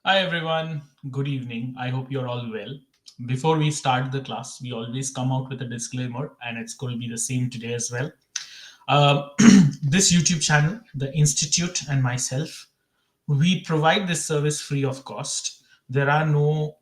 Hi everyone, good evening. I hope you're all well. Before we start the class, we always come out with a disclaimer, and it's going to be the same today as well. Uh, this YouTube channel, the Institute, and myself, we provide this service free of cost. There are no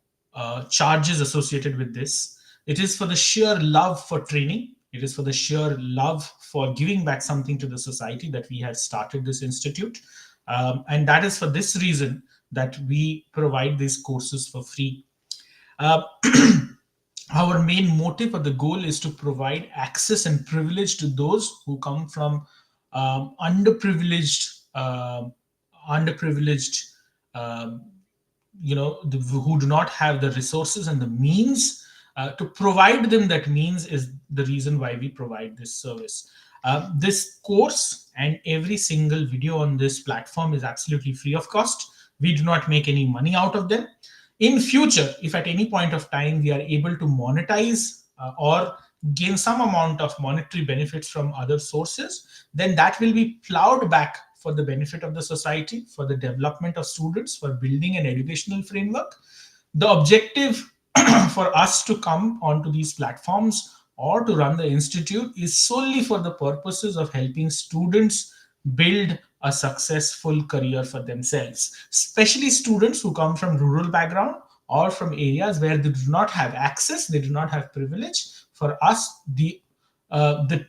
charges associated with this. It is for the sheer love for training. It is for the sheer love for giving back something to the society that we have started this institute. And that is for this reason that we provide these courses for free. Uh, our main motive or the goal is to provide access and privilege to those who come from underprivileged um, who do not have the resources and the means to provide them. That means is the reason why we provide this service. This course and every single video on this platform is absolutely free of cost. We do not make any money out of them. In future, if at any point of time we are able to monetize or gain some amount of monetary benefits from other sources, then that will be plowed back for the benefit of the society, for the development of students, for building an educational framework. The objective for us to come onto these platforms or to run the institute is solely for the purposes of helping students build a successful career for themselves, especially students who come from rural background or from areas where they do not have access, they do not have privilege. For us, the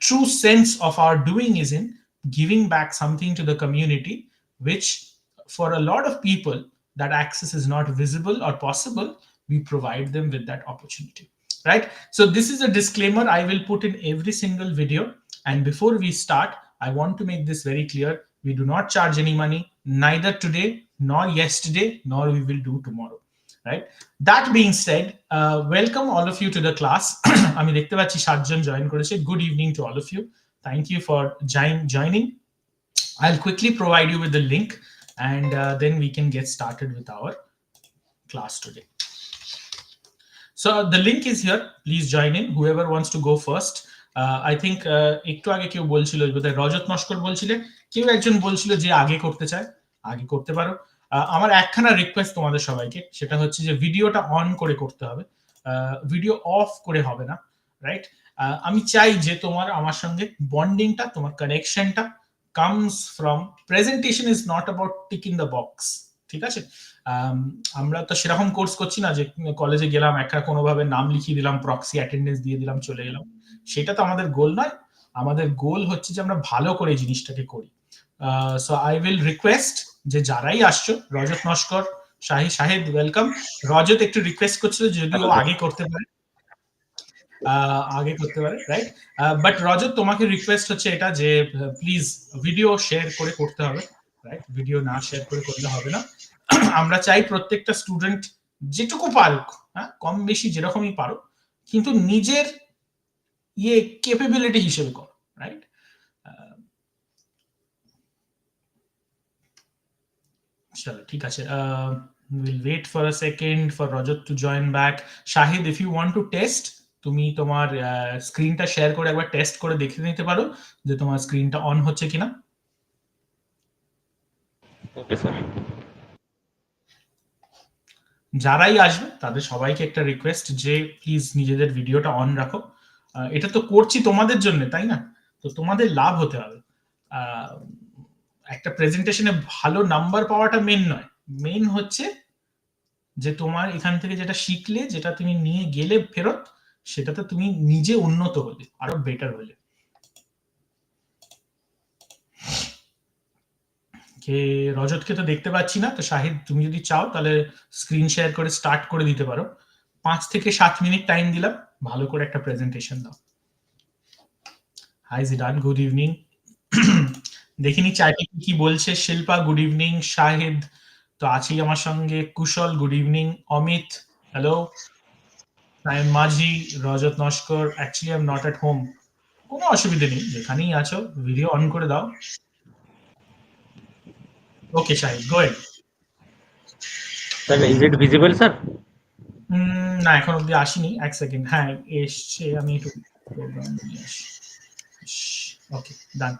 true sense of our doing is in giving back something to the community, which for a lot of people that access is not visible or possible. We provide them with that opportunity, right? So this is a disclaimer I will put in every single video. And before we start, I want to make this very clear: we do not charge any money, neither today nor yesterday, nor we will do tomorrow, right? That being said, welcome all of you to the class. আমি দেখতে পাচ্ছি 7 জন join করেছে. Good evening to all of you. Thank you for joining. I'll quickly provide you with the link, and then we can get started with our class today. So the link is here. Please join in. Whoever wants to go first. I think একটু আগে কেউ বলছিল, বোধহয় রজত নস্কর বলছিলেন, কেউ একজন বলছিল যে আগে করতে চায়, আগে করতে পারো। আমার একখানা রিকোয়েস্ট তোমাদের সবাইকে, সেটা হচ্ছে যে ভিডিওটা অন করে করতে হবে, ভিডিও অফ করে হবে না, রাইট? আমি চাই যে তোমার আমার সঙ্গে বন্ডিংটা, তোমার কানেকশনটা comes from presentation is not about ticking the box. ঠিক আছে? আমরা তো সেরকম কোর্স করছি না যে কলেজে গেলাম, একটা কোনোভাবে নাম লিখিয়ে দিলাম, প্রক্সি অ্যাটেন্ডেন্স দিয়ে দিলাম, চলে গেলাম। সেটা তো আমাদের গোল নয়। আমাদের গোল হচ্ছে যে আমরা ভালো করে জিনিসটাকে করি। সো আই উইল রিকোয়েস্ট যে যারাই আসছো, রজত নস্কর, শাহিদ ওয়েলকাম। রজত একটু রিকোয়েস্ট করছিল যদি ও আগে করতে পারে, রাইট? বাট রজত, তোমাকে রিকোয়েস্ট হচ্ছে এটা যে প্লিজ ভিডিও শেয়ার করে করতে হবে, রাইট? ভিডিও না শেয়ার করে করলে হবে না। আমরা চাই প্রত্যেকটা স্টুডেন্ট যেটুকু পারুক, হ্যাঁ, কম বেশি যেরকমই পারো, কিন্তু নিজের ক্যাপাবিলিটি হিসেবে করো, রাইট? চলো, ঠিক আছে। we'll wait for a second for Rajat to join back. Shahid, if you want to test, তুমি তোমার স্ক্রিনটা শেয়ার করে একবার টেস্ট করে দেখে নিতে পারো যে তোমার স্ক্রিনটা অন হচ্ছে কিনা। Okay sir. যারাই আসবে তাদের সবাইকে একটা রিকোয়েস্ট যে প্লিজ নিজেদের ভিডিওটা অন রাখো। এটা তো করছি তোমাদের জন্য, তাই না? তো তোমাদের লাভ হতে হবে। একটা প্রেজেন্টেশনে ভালো নাম্বার পাওয়াটা মেন নয়, মেন হচ্ছে যে তোমার এখান থেকে যেটা শিখলে, যেটা তুমি নিয়ে গেলে ফেরত, সেটাতে তুমি নিজে উন্নত হলে, আরো বেটার হলে। কে রজতকে তো দেখতে পাচ্ছি না, তো শাহিদ তুমি যদি চাও তাহলে স্ক্রিন শেয়ার করে স্টার্ট করে দিতে পারো। 5 থেকে 7 মিনিট টাইম দিলাম, ভালো করে একটা প্রেজেন্টেশন দাও। Hi Zidan, good evening. দেখিনি চাইতে কি বলছে। Shilpa, good evening. শাহিদ তো আছেই আমার সঙ্গে। Kushal, good evening. Amit, hello. Saim Majhi, Rajat Naskar. Actually I am not at home. কোনো অসুবিধা নেই, যেখানেই আছো ভিডিও অন করে দাও। Okay Shahid, go ahead. Sir, is it visible sir? না, এখন অব্দি আসেনি। এক সেকেন্ড, হ্যাঁ এসছে। আমি একটু okay, done.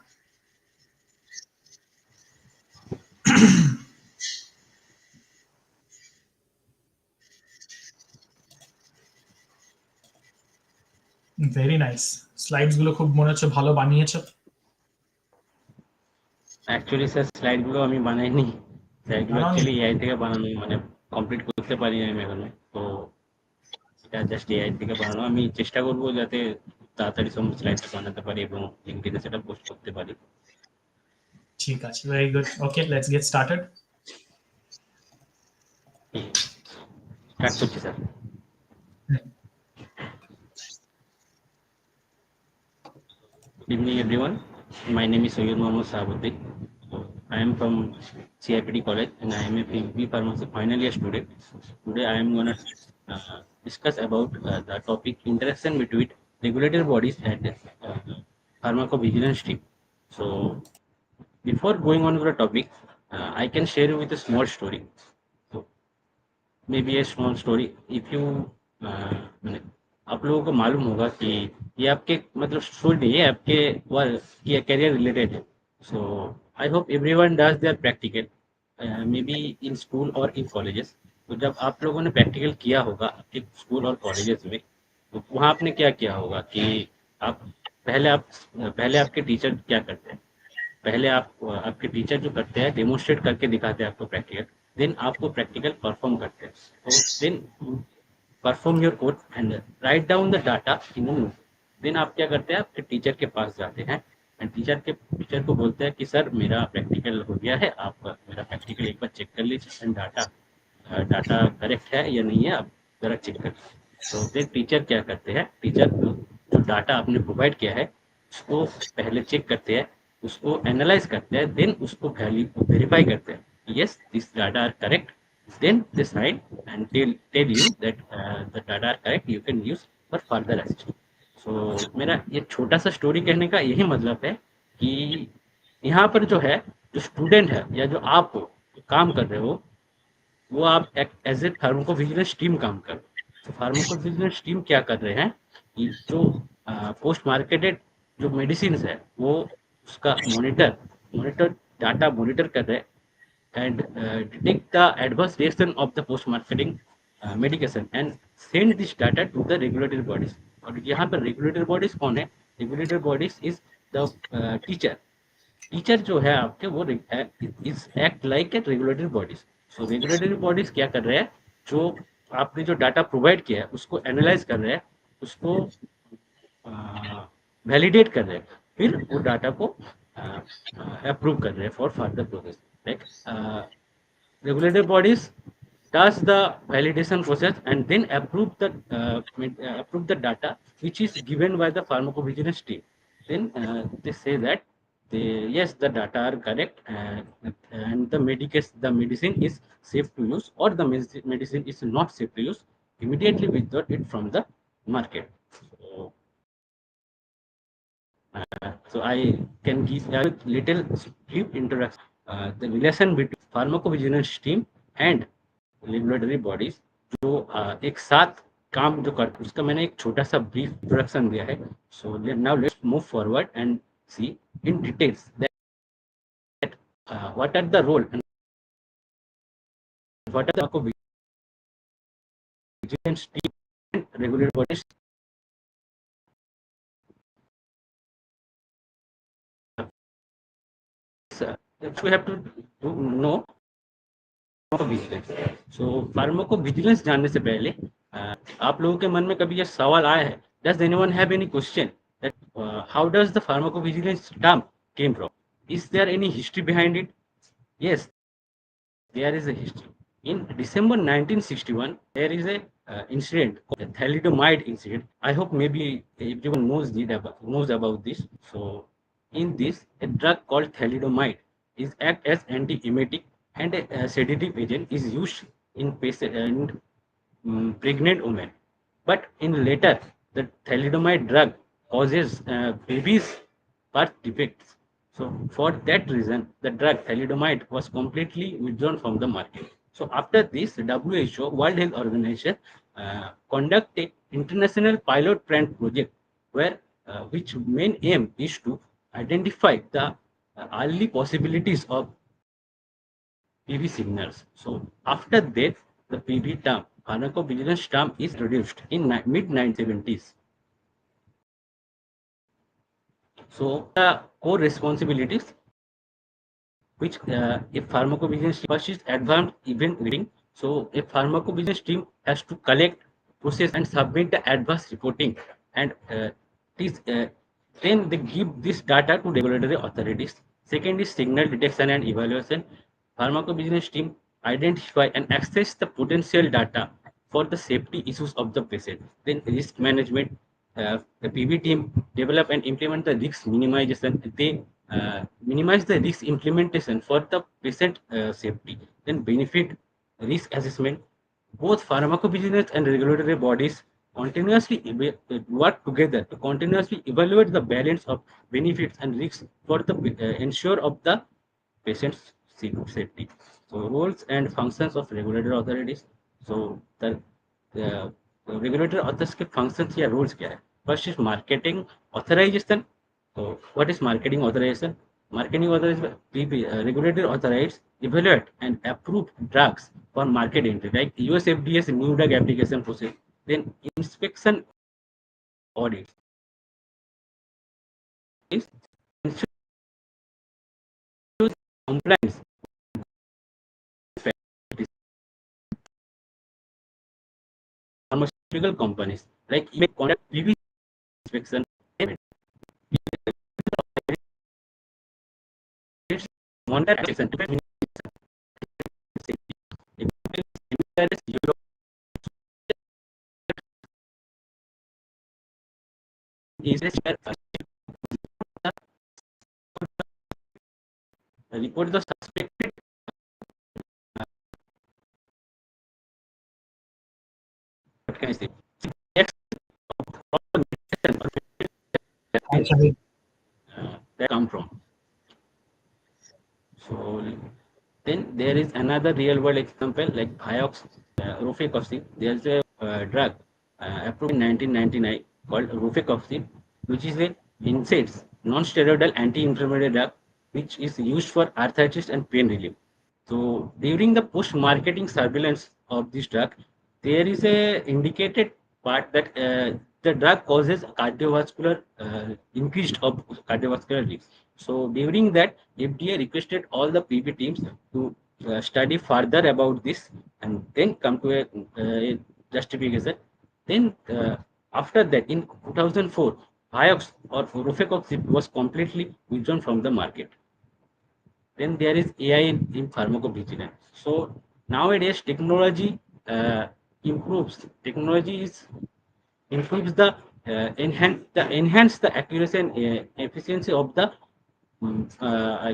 Very nice. Slides গুলো খুব মনে হচ্ছে ভালো বানিয়েছো। অ্যাকচুয়ালি স্যার স্লাইডগুলো আমি বানাইনি, স্লাইডগুলো বানাওনি? অ্যাকচুয়ালি এআই থেকে বানানো, মানে কমপ্লিট করতে পারিনি আমি এখনো। তো এটা জাস্ট এআই থেকে বানানো। আমি চেষ্টা করবো যাতে তাড়াতাড়ি সমস্ত স্লাইডটা বানাতে পারি এবং লিঙ্কডিনে সেটা পোস্ট করতে পারি। ঠিক আছে, very good. Okay, let's get started. Start করছি sir. Good evening, everyone. My name is Sayyid Mohammad Sahabuddin. I am from CIPD College and I am a PV Pharmacy final year student. Today I am going to discuss about the topic interaction between regulatory bodies and pharmacovigilance team. So before going on to the topic, I can share you with a small story. So maybe a small story. If you मैंने आप लोगों को मालूम होगा कि ये आपके मतलब स्टोरी नहीं है, आपके ये करियर रिलेटेड है. So I hope everyone does their practical, maybe in school और इन कॉलेजेस. तो जब आप लोगों ने प्रैक्टिकल किया होगा आपके स्कूल और कॉलेजेस में, तो वहाँ आपने क्या किया होगा कि आप पहले आपके टीचर क्या करते हैं. पहले आपके टीचर जो करते हैं डेमोन्स्ट्रेट करके दिखाते हैं आपको प्रैक्टिकल, देन आपको प्रैक्टिकल परफॉर्म करते हैं. तो then perform your code and write down the data in note. Then आप क्या करते हैं, आपके टीचर के पास जाते हैं एंड टीचर को बोलते हैं कि सर मेरा प्रैक्टिकल हो गया है, आप मेरा प्रैक्टिकल एक बार चेक कर लीजिए एंड डाटा करेक्ट है या नहीं है आप ज़रा चेक कर लीजिए. तो देन टीचर क्या करते हैं, टीचर जो डाटा आपने प्रोवाइड किया है उसको पहले चेक करते हैं, उसको एनालाइज करते हैं, देन उसको वेरीफाई करते हैं, yes this data are correct. Then decide and tell you that the data are correct, you can use for further action. So मेरा ये छोटा सा स्टोरी कहने का यही मतलब है कि यहाँ पर जो है, जो स्टूडेंट है या जो आप काम कर रहे हो, वो आप एज ए फार्माकोविजिलेंस टीम काम कर रहे हो. तो फार्माकोविजिलेंस टीम क्या कर रहे हैं कि जो पोस्ट मार्केटेड जो मेडिसिन है वो उसका मॉनिटर डाटा मॉनिटर कर रहे हैं and detect the adverse reaction of the post-marketing medication and send this data to the regulatory bodies. और यहाँ पर regulatory bodies कौन है? Regulatory bodies is the teacher. Teacher जो है आपके वो is act like a regulatory bodies. So regulatory bodies क्या कर रहे हैं, जो आपने जो डाटा प्रोवाइड किया है उसको एनालाइज कर रहे हैं, उसको वैलिडेट कर रहे हैं, फिर वो डाटा को अप्रूव कर रहे हैं for further process. Like regulatory bodies does the validation process and then approve the data which is given by the pharmacovigilance team. Then they say that yes the data are correct and the medicine is safe to use or the medicine is not safe to use, immediately withdraw it from the market. So I can give a little brief introduction. The relation between pharmacovigilance team and regulatory bodies जो एक साथ काम जो करते हैं उसका मैंने एक छोटा सा ब्रीफ इंट्रोडक्शन दिया है. So now let's move forward and see in details that what are the role and what are the vigilance team and regulatory bodies. That we have to know pharmacovigilance. So pharmacovigilance जानने से पहले आप लोगों के मन में कभी ये सवाल आया है, does anyone have any question that how does the pharmacovigilance term came from? Is there any history behind it? Yes, there is a history. In December 1961, there is a incident called the thalidomide incident. I hope maybe everyone knows about this. So, in this, a drug called thalidomide is act as anti-emetic and a sedative agent is used in patient and pregnant women. But in later, the thalidomide drug causes babies' birth defects. So for that reason, the drug thalidomide was completely withdrawn from the market. So after this, WHO, World Health Organization, conducted international pilot plant project where which main aim is to identify the early possibilities of PV signals. So after that, the PV term, pharmacovigilance term, is introduced in mid 1970s. So the core responsibilities which a pharmacovigilance team first is advanced event reading. So a pharmacovigilance team has to collect, process, and submit the advanced reporting, and this, then they give this data to regulatory authorities. Second is signal detection and evaluation. Pharmacovigilance team identify and access the potential data for the safety issues of the patient. Then risk management, the PV team develop and implement the risk minimization. They minimize the risk implementation for the patient safety. Then benefit risk assessment. Both pharmacovigilance and regulatory bodies continuously work together to continuously evaluate the balance of benefits and risks for the ensure of the patient's safety. So roles and functions of regulatory authorities. So the regulatory authorities के functions या roles क्या है? First is marketing authorization. So what is marketing authorization? Marketing authorization, regulatory authorities evaluate and approve drugs for market entry, like US FDA's new drug application process. Then inspection audits is ensure compliance with pharmaceutical companies, like even conduct PV inspection, monitor action to prevent safety. Europe is where report the suspected, what can I say, Actually, that come from. So then there is another real world example like Vioxx, rofecoxib. There's a drug approved in 1999 called rofecoxib, which is a NSAIDs, non-steroidal anti-inflammatory drug, which is used for arthritis and pain relief. So during the post-marketing surveillance of this drug, there is a indicated part that the drug causes cardiovascular increased of cardiovascular risk. So during that, FDA requested all the PB teams to study further about this and then come to a justification. Then after that, in 2004, Vioxx or rofecoxib was completely withdrawn from the market. Then there is AI in pharmacovigilance. So nowadays technology improves. Technology is improves the enhance the accuracy and efficiency of the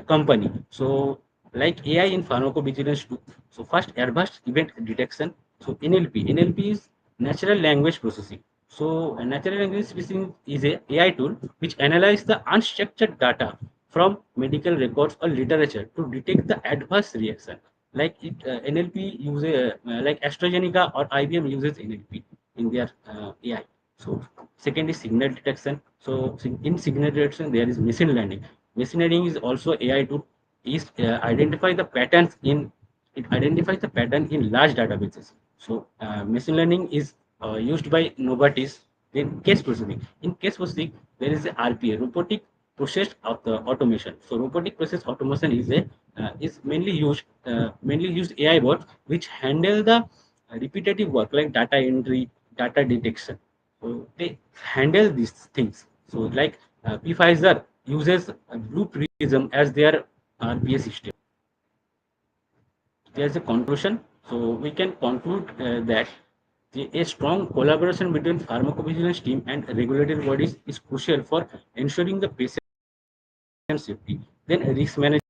company. So like AI in pharmacovigilance too. So first advanced event detection. So NLP is natural language processing. So a natural language processing is a AI tool which analyzes the unstructured data from medical records or literature to detect the adverse reaction. Like NLP uses like AstraZeneca or IBM uses NLP in their AI. So second is signal detection. So in signal detection there is machine learning. Machine learning is also AI tool. Is identify the patterns in it identifies the pattern in large databases. So machine learning is used by Novartis. Then case processing. In case processing, there is a RPA, robotic process of the automation. So robotic process automation is mainly used AI bots which handle the repetitive work like data entry, data detection. So they handle these things. So like Pfizer uses Blue Prism as their RPA system. There's a conclusion. So we can conclude that a strong collaboration between pharmacovigilance team and regulatory bodies is crucial for ensuring the patient safety. Then risk management.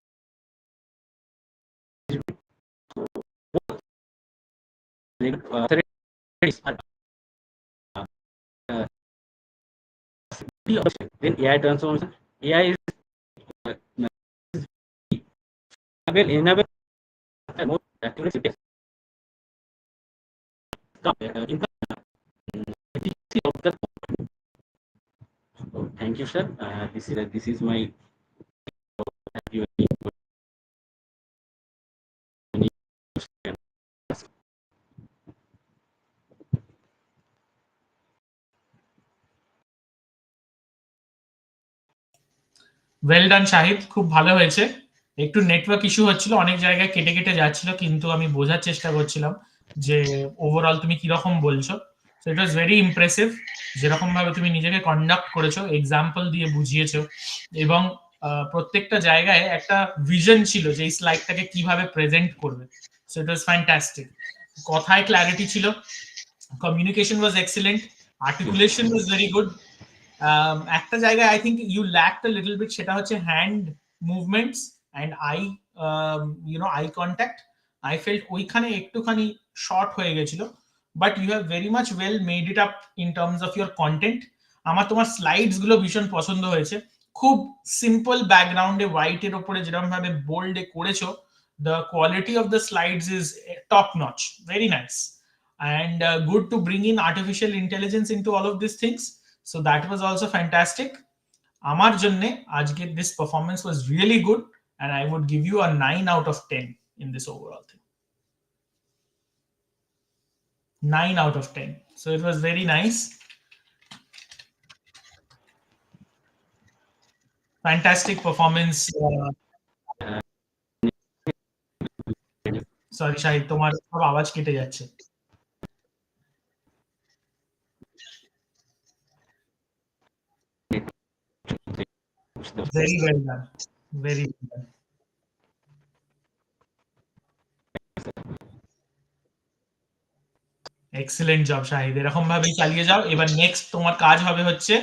Authorities are, uh, then AI transformation. AI is enable more accuracy in the efficiency of the. So thank you, sir. This is my. Well done Shahid, খুব ভালো হয়েছে। একটু network issue হচ্ছিল, অনেক জায়গায় কেটে কেটে যাচ্ছিল, কিন্তু আমি বোঝার চেষ্টা করছিলাম যে ওভারঅল তুমি কিরকম বলছো। So it was very impressive, যেরকম ভাবে তুমি নিজেকে কন্ডাক্ট করেছো, এক্সাম্পল দিয়ে বুঝিয়েছো, এবং প্রত্যেকটা জায়গায় একটা ভিশন ছিল যে এই স্লাইডটাকে কিভাবে প্রেজেন্ট করবে। So it was fantastic. কথায় ক্ল্যারিটি ছিল, communication was excellent, articulation was very good. একটা জায়গায় I think you lacked a little bit, সেটা হচ্ছে hand movements and eye eye contact. I felt ওইখানে একটুখানি শর্ট হয়ে গেছিল, but you have very much well made it up in terms of your content. আমার তোমার স্লাইডস গুলো ভীষণ পছন্দ হয়েছে। খুব সিম্পল ব্যাকগ্রাউন্ডে হোয়াইটের ওপরে যেরকম ভাবে বোল্ডে করেছো, the quality of the slides is top notch, very nice, and good to bring in artificial intelligence into all of these things. So that was also fantastic. Amar Janne, ajke this performance was really good, and I would give you a 9 out of 10 in this overall thing. 9 out of 10. So it was very nice. Fantastic performance. Sorry, Shahid, তোমার সব আওয়াজ কেটে যাচ্ছে। Very well done. Very well done. Excellent job Shahid, এরকম ভাবেই চালিয়ে যাও। এবার নেক্সট তোমার কাজ হবে হচ্ছে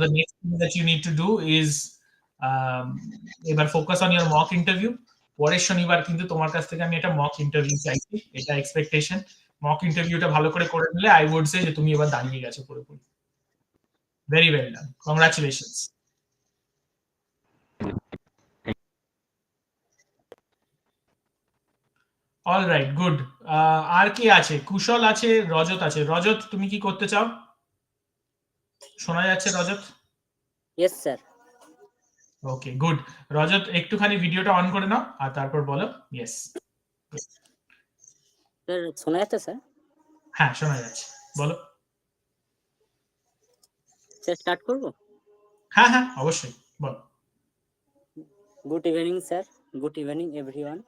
the next thing that you need to do is um, এবার focus on your mock interview. পরের শনিবার কিন্তু তোমার কাছ থেকে আমি একটা মক ইন্টারভিউ চাইছি, এটা এক্সপেকটেশন। মক ইন্টারভিউটা ভালো করে নিলে আই উড সে যে তুমি এবার দাঁড়িয়ে গেছো পুরোপুরি। Very well done, congratulations. All right, good. আর কে আছে? কুশল আছে, রজত আছে। রজত, তুমি কি করতে চাও? শোনা যাচ্ছে Rajat? Yes sir. Okay, good. Rajat, একটুখানি ভিডিওটা অন করে নাও আর তারপর বলো। ইয়েস, স্যার শোনা যাচ্ছে স্যার? হ্যাঁ শোনা যাচ্ছে, বলো। স্যার স্টার্ট করব? হ্যাঁ হ্যাঁ, অবশ্যই, বলো। Good evening, sir. Good evening, everyone.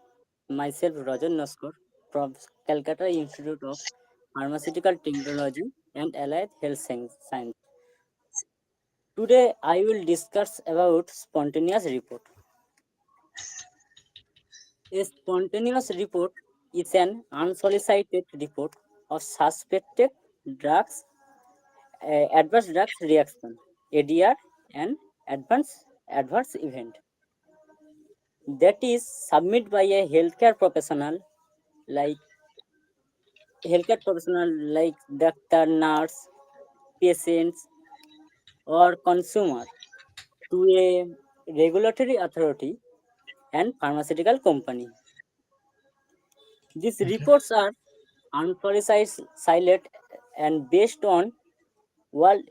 Myself, Rajan Naskar, from Calcutta Institute of Pharmaceutical Technology and Allied Health Science. Today, I will discuss about spontaneous report. A spontaneous report is an unsolicited report of suspected drugs, adverse drugs reaction, ADR, and adverse event that is submitted by a healthcare professional like doctor, nurse, patients, or consumer to a regulatory authority and pharmaceutical company. These reports are unsolicited and based on world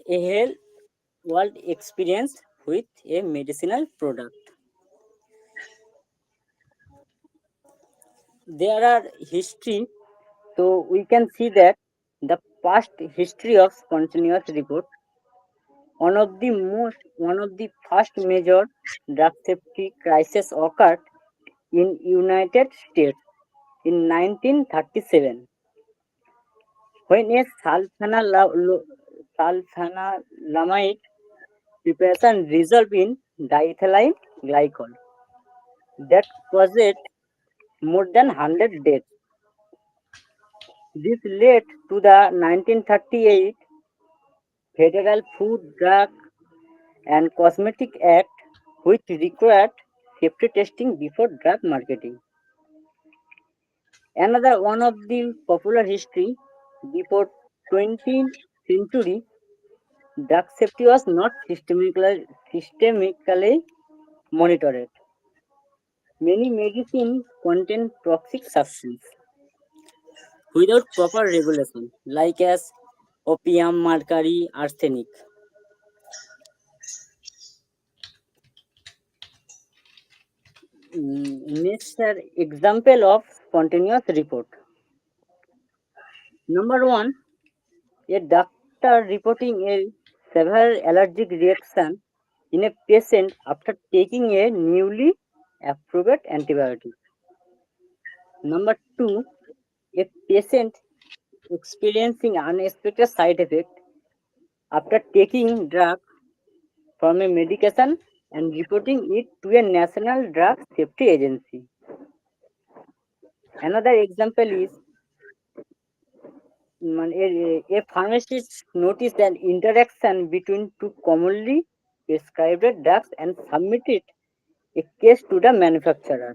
experience with a medicinal product. There are history, so we can see that the past history of spontaneous report. One of the first major drug safety crisis occurred in United States in 1937 when a sulfanilamide preparation dissolved in diethylene glycol that caused more than 100 deaths. This led to the 1938 Federal Food, Drug and Cosmetic Act, which required safety testing before drug marketing. Another one of the popular history before 20th century, drug safety was not systemically monitored. Many medicines contain toxic substances without proper regulation, like as opium, mercury, arsenic. Next are example of spontaneous report. Number one, a doctor reporting a severe allergic reaction in a patient after taking a newly approved antibiotic. Number 2, a patient experiencing unexpected side effect after taking drug from a medication and reporting it to a national drug safety agency. Another example is a pharmacist noticed an interaction between two commonly prescribed drugs and submitted a case to the manufacturer.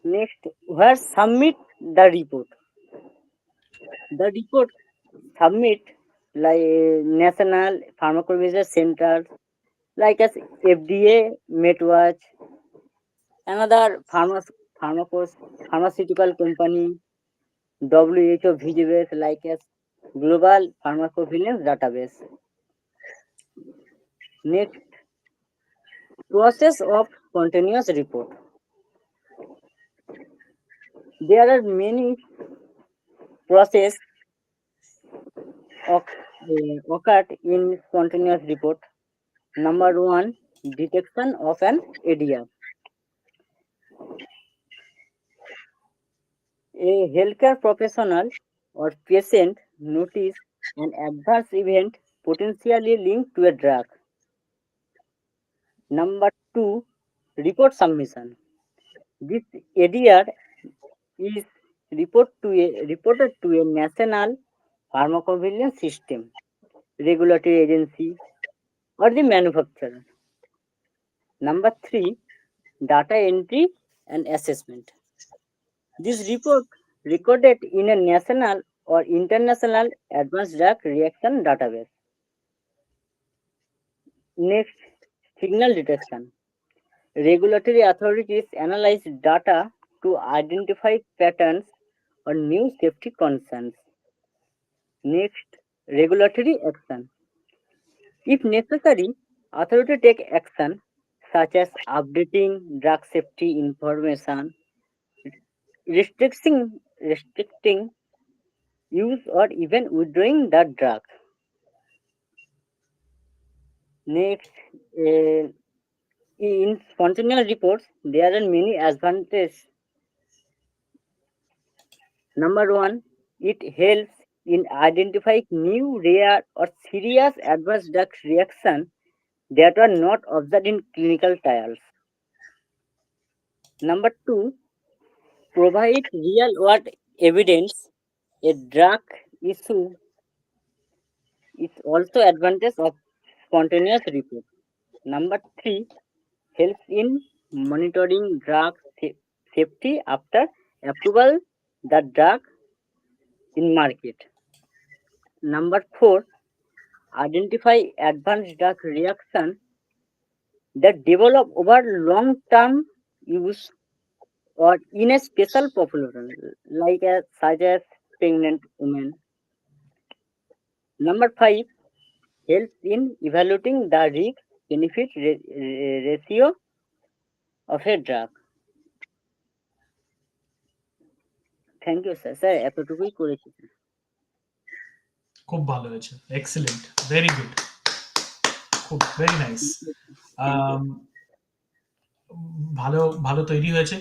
Next, where submit the report. The report submit like National Pharmacovigilance Center, like as FDA, MedWatch, another pharmaceutical company, WHO database like as Global Pharmacovigilance Database. Next, process of continuous report. There are many process of, occurred in continuous report. Number 1, detection of an ADR. A healthcare professional or patient notice an adverse event potentially linked to a drug. Number 2, report submission. This ADR is reported to a national pharmacovigilance system, regulatory agency, or the manufacturer. Number 3, data entry and assessment. This report recorded in a national or international advanced drug reaction database. Next, signal detection. Regulatory authorities analyze data to identify patterns or new safety concerns. Next, regulatory action. If necessary, authority take action such as updating drug safety information, restricting use, or even withdrawing the drug. Next, in spontaneous reports, there are many advantages. Number 1, it helps in identifying new rare or serious adverse drug reactions that are not observed in clinical trials. Number 2, provide real world evidence. A drug issue is also advantage of spontaneous report. Number 3, helps in monitoring drug safety after approval the drug in market. Number 4, identify advanced drug reaction that develop over long-term use or in a special population, like such as pregnant women. Number 5, helps in evaluating the risk-benefit ratio of a drug. Thank you sir, sir এতটুকুই করেছি। খুব ভালো হয়েছে, excellent, very good, খুব very nice. ভালো ভালো তৈরি হয়েছে।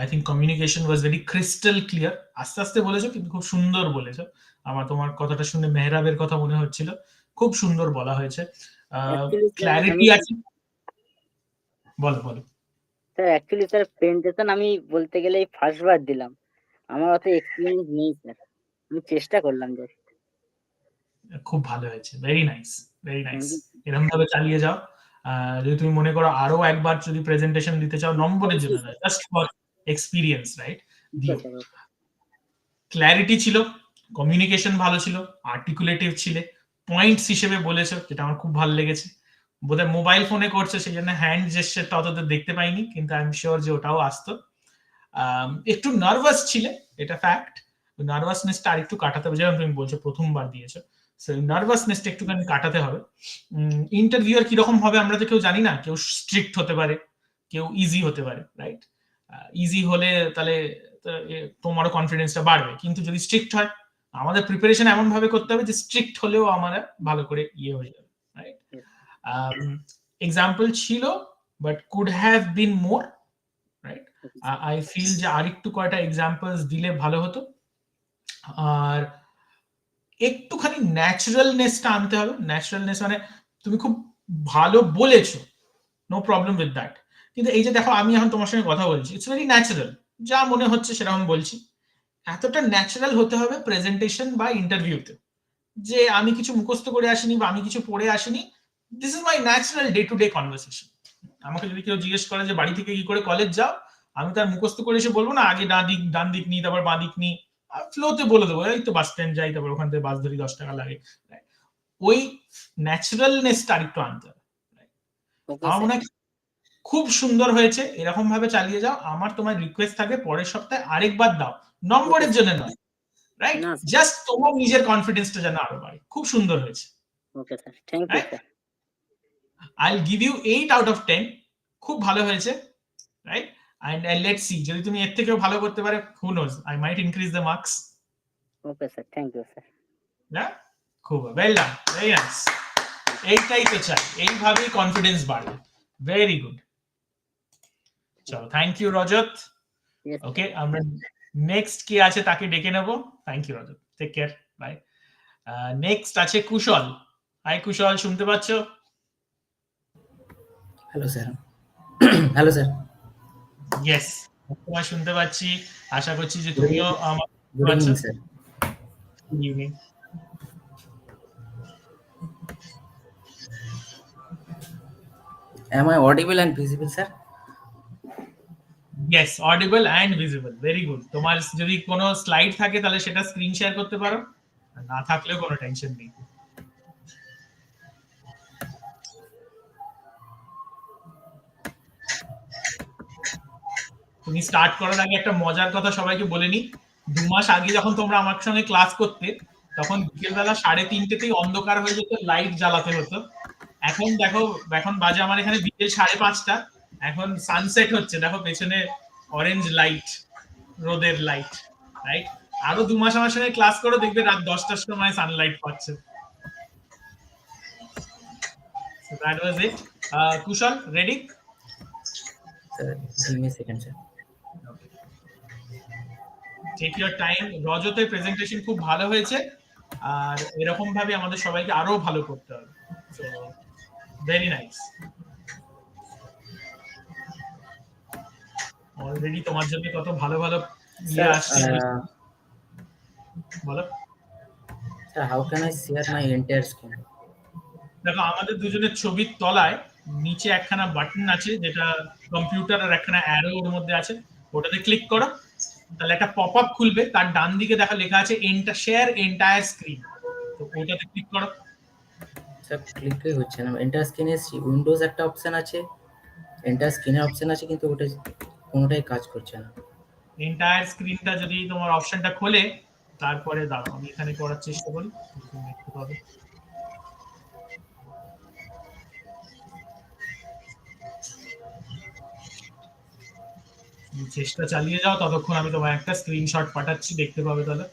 I think communication was very crystal clear. আস্তে আস্তে বলেছো কিন্তু খুব সুন্দর বলেছো। আমার তোমার কথাটা শুনে মেহরাবের কথা মনে হচ্ছিল, খুব সুন্দর বলা হয়েছে, ক্ল্যারিটি আছে। বলো বলো স্যার। অ্যাকচুয়ালি স্যার প্রেজেন্টেশন আমি বলতে গেলে ফার্স্ট বার দিলাম, আমার অত এক্সপিরিয়েন্স নেই স্যার, আমি চেষ্টা করলাম জাস্ট। খুব ভালো হয়েছে, ভেরি নাইস, ভেরি নাইস। এরকম ভাবে চালিয়ে যাও। যদি তুমি মনে করো আরো একবার যদি প্রেজেন্টেশন দিতে চাও, নম্বরের জন্য না, জাস্ট ফর এক্সপিরিয়েন্স, রাইট, দিও। ক্ল্যারিটি ছিল, কমিউনিকেশন ভালো ছিল, আর্টিকুলেটিভ ছিলে, পয়েন্টস হিসেবে বলেছো, যেটা আমার খুব ভালো লেগেছে। বোধহয় মোবাইল ফোনে করছে সেই জন্য হ্যান্ড জেস্টারটা অত দেখতে পাইনি, কিন্তু আই এম শিওর যে ওটাও আসতো। একটু নার্ভাস ছিলে, এটা ফ্যাক্ট। নার্ভাসনেসটা আর একটু কাটাতে হবে, যেমন তুমি বলছো প্রথমবার দিয়েছো, নার্ভাসনেসটা একটুখানি কাটাতে হবে। ইন্টারভিউয়ার কিরকম হবে আমরা তো কেউ জানি না, কেউ স্ট্রিক্ট হতে পারে, কেউ ইজি হতে পারে, রাইট? ইজি হলে তাহলে তোমারও কনফিডেন্সটা বাড়বে, কিন্তু যদি স্ট্রিক্ট হয়, আমাদের প্রিপারেশন এমন ভাবে করতে হবে যে স্ট্রিক্ট হলেও আমরা ভালো করে ইয়ে হয়ে যাবে, রাইট? এক্সাম্পল ছিল but could have been more, right? Okay, sir. I feel যে আরেকটু কয়টা এক্সাম্পলস দিলে ভালো হতো, আর একটুখানি ন্যাচারালনেসটা আনতে হবে। ন্যাচারালনেস মানে তুমি খুব ভালো বলেছো, নো প্রবলেম উইথ দ্যাট, কিন্তু এই যে দেখো আমি এখন তোমার সঙ্গে কথা বলছি, ইটস ভেরি ন্যাচারাল, যা মনে হচ্ছে সেরকম বলছি। এতটা ন্যাচারাল হতে হবে প্রেজেন্টেশন বা ইন্টারভিউতে, যে আমি কিছু মুখস্থ করে আসিনি বা আমি কিছু পড়ে আসিনি, this is my natural day to day conversation. আমাকে যদি কেউ জিজ্ঞেস করে যে বাড়ি থেকে কি করে কলেজ যাও, আমি তার মুখস্থ করে এসে বলবো না আগে ডান দিক নি তারপর বাঁ দিক নি, ফ্লোতে বলে দেবো এই তো বাস স্ট্যান্ড যাই তারপর ওখান থেকে বাস ধরি 10 টাকা লাগে। ওই ন্যাচারালনেসটা আরেকটু আনতে হবে। Okay, আমার sir. মনে হয় খুব সুন্দর হয়েছে, এরকম ভাবে চালিয়ে যাও। আমার তোমার রিকোয়েস্ট থাকে পরের সপ্তাহে আরেকবার দাও, Okay, নম্বরের sir. জন্য নয়, রাইট? No, sir. জাস্ট তোমার নিজের কনফিডেন্সটা যেন আরো বাড়ে। খুব সুন্দর হয়েছে, Okay, sir. Thank you, right? sir. I'll give you 8 out of 10, খুব ভালো হয়েছে, রাইট? And let's see, যদি তুমি এর থেকেও ভালো করতে পারে, who knows, I might increase the marks. Okay, sir. Thank you, sir. না, খুব ওয়েল ডান, ভেরি নাইস। এইটাই তো চাই, এইভাবেই কনফিডেন্স বাড়বে। Very good. চলো, thank you Rajat. Yes, sir. Okay, আমরা নেক্সট কি আছে তাকে ডেকে নেব। Thank you Rajat, take care, bye. Next আছে কুশল। হাই কুশল, শুনতে পাচ্ছ? Hello sir. Hello sir. Yes, তোমায় শুনতে পাচ্ছি, আশা করছি যে Good তুমিও evening. আমার Good evening, sir. Good evening. Am I audible and visible, sir? Yes, audible and visible, very good. তোমার যদি কোনো স্লাইড থাকে তাহলে সেটা স্ক্রিন শেয়ার করতে পারো, আর না থাকলেও কোনো টেনশন নেই। তুমি স্টার্ট করার আগে একটা মজার কথা সবাইকে বলে নি। 2 মাস আগে যখন তোমরা আমার সঙ্গে ক্লাস করতে, তখন বিকেলবেলা 3:30তেই অন্ধকার হয়ে যেত, লাইট জ্বালাতে হতো। এখন দেখো, এখন বাজে আমার এখানে বিকেল 5:30, এখন সানসেট হচ্ছে, দেখো পেছনে অরেঞ্জ লাইট, রোদের লাইট, রাইট? আরো 2 মাস আমার সঙ্গে ক্লাস করো, দেখবে রাত 10টার সময় সানলাইট পাচ্ছে। So that was it. Kushal, ready? Sir, give me a second, sir. Take your time. রজতের প্রেজেন্টেশন খুব ভালো হয়েছে, আর এরকম ভাবে আমাদের সবাইকে আরো ভালো করতে হবে। So very nice. অলরেডি তোমার জন্য কত ভালো ভালো ইয়ে Sir, আসছে, বলো। sir, how can I share my entire screen? দেখো, আমাদের দুজনের ছবির তলায় নিচে একখানা বাটন আছে, যেটা কম্পিউটার আর একখানা অ্যারো ওর মধ্যে আছে, ওটাতে ক্লিক করো, তাহলে একটা পপ আপ খুলবে, তার ডান দিকে দেখো লেখা আছে শেয়ার এন্টায়ার স্ক্রিন, তো ওটাতে ক্লিক করো। স্যার ক্লিকই হচ্ছে না। এন্টার স্ক্রিনে উইন্ডোজ একটা অপশন আছে, এন্টার স্ক্রিনের অপশন আছে, কিন্তু ওটা কোনোটাই কাজ করছে না। এন্টায়ার স্ক্রিনটা যদি তোমার অপশনটা খোলে, তারপরে দাঁড়াও আমি এখানে করার চেষ্টা করি, দেখতে পাবে। চেষ্টা চালিয়ে যাও, ততক্ষণ আমি তোমার একটা স্ক্রিনশট পাঠাচ্ছি, দেখতে পাবে তাহলে।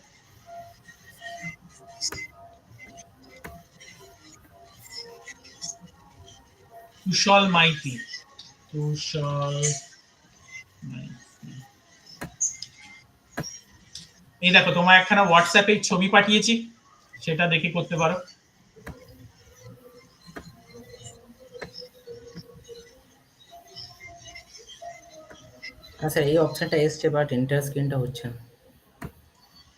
কুশল মাইতি, কুশল মাইতি, এই দেখো তোমার একখানা হোয়াটসঅ্যাপে ছবি পাঠিয়েছি, সেটা দেখে করতে পারো। হ্যাঁ স্যার, এই অপশনটা এসছে, বাট এন্টার স্ক্রিনটা হচ্ছে না।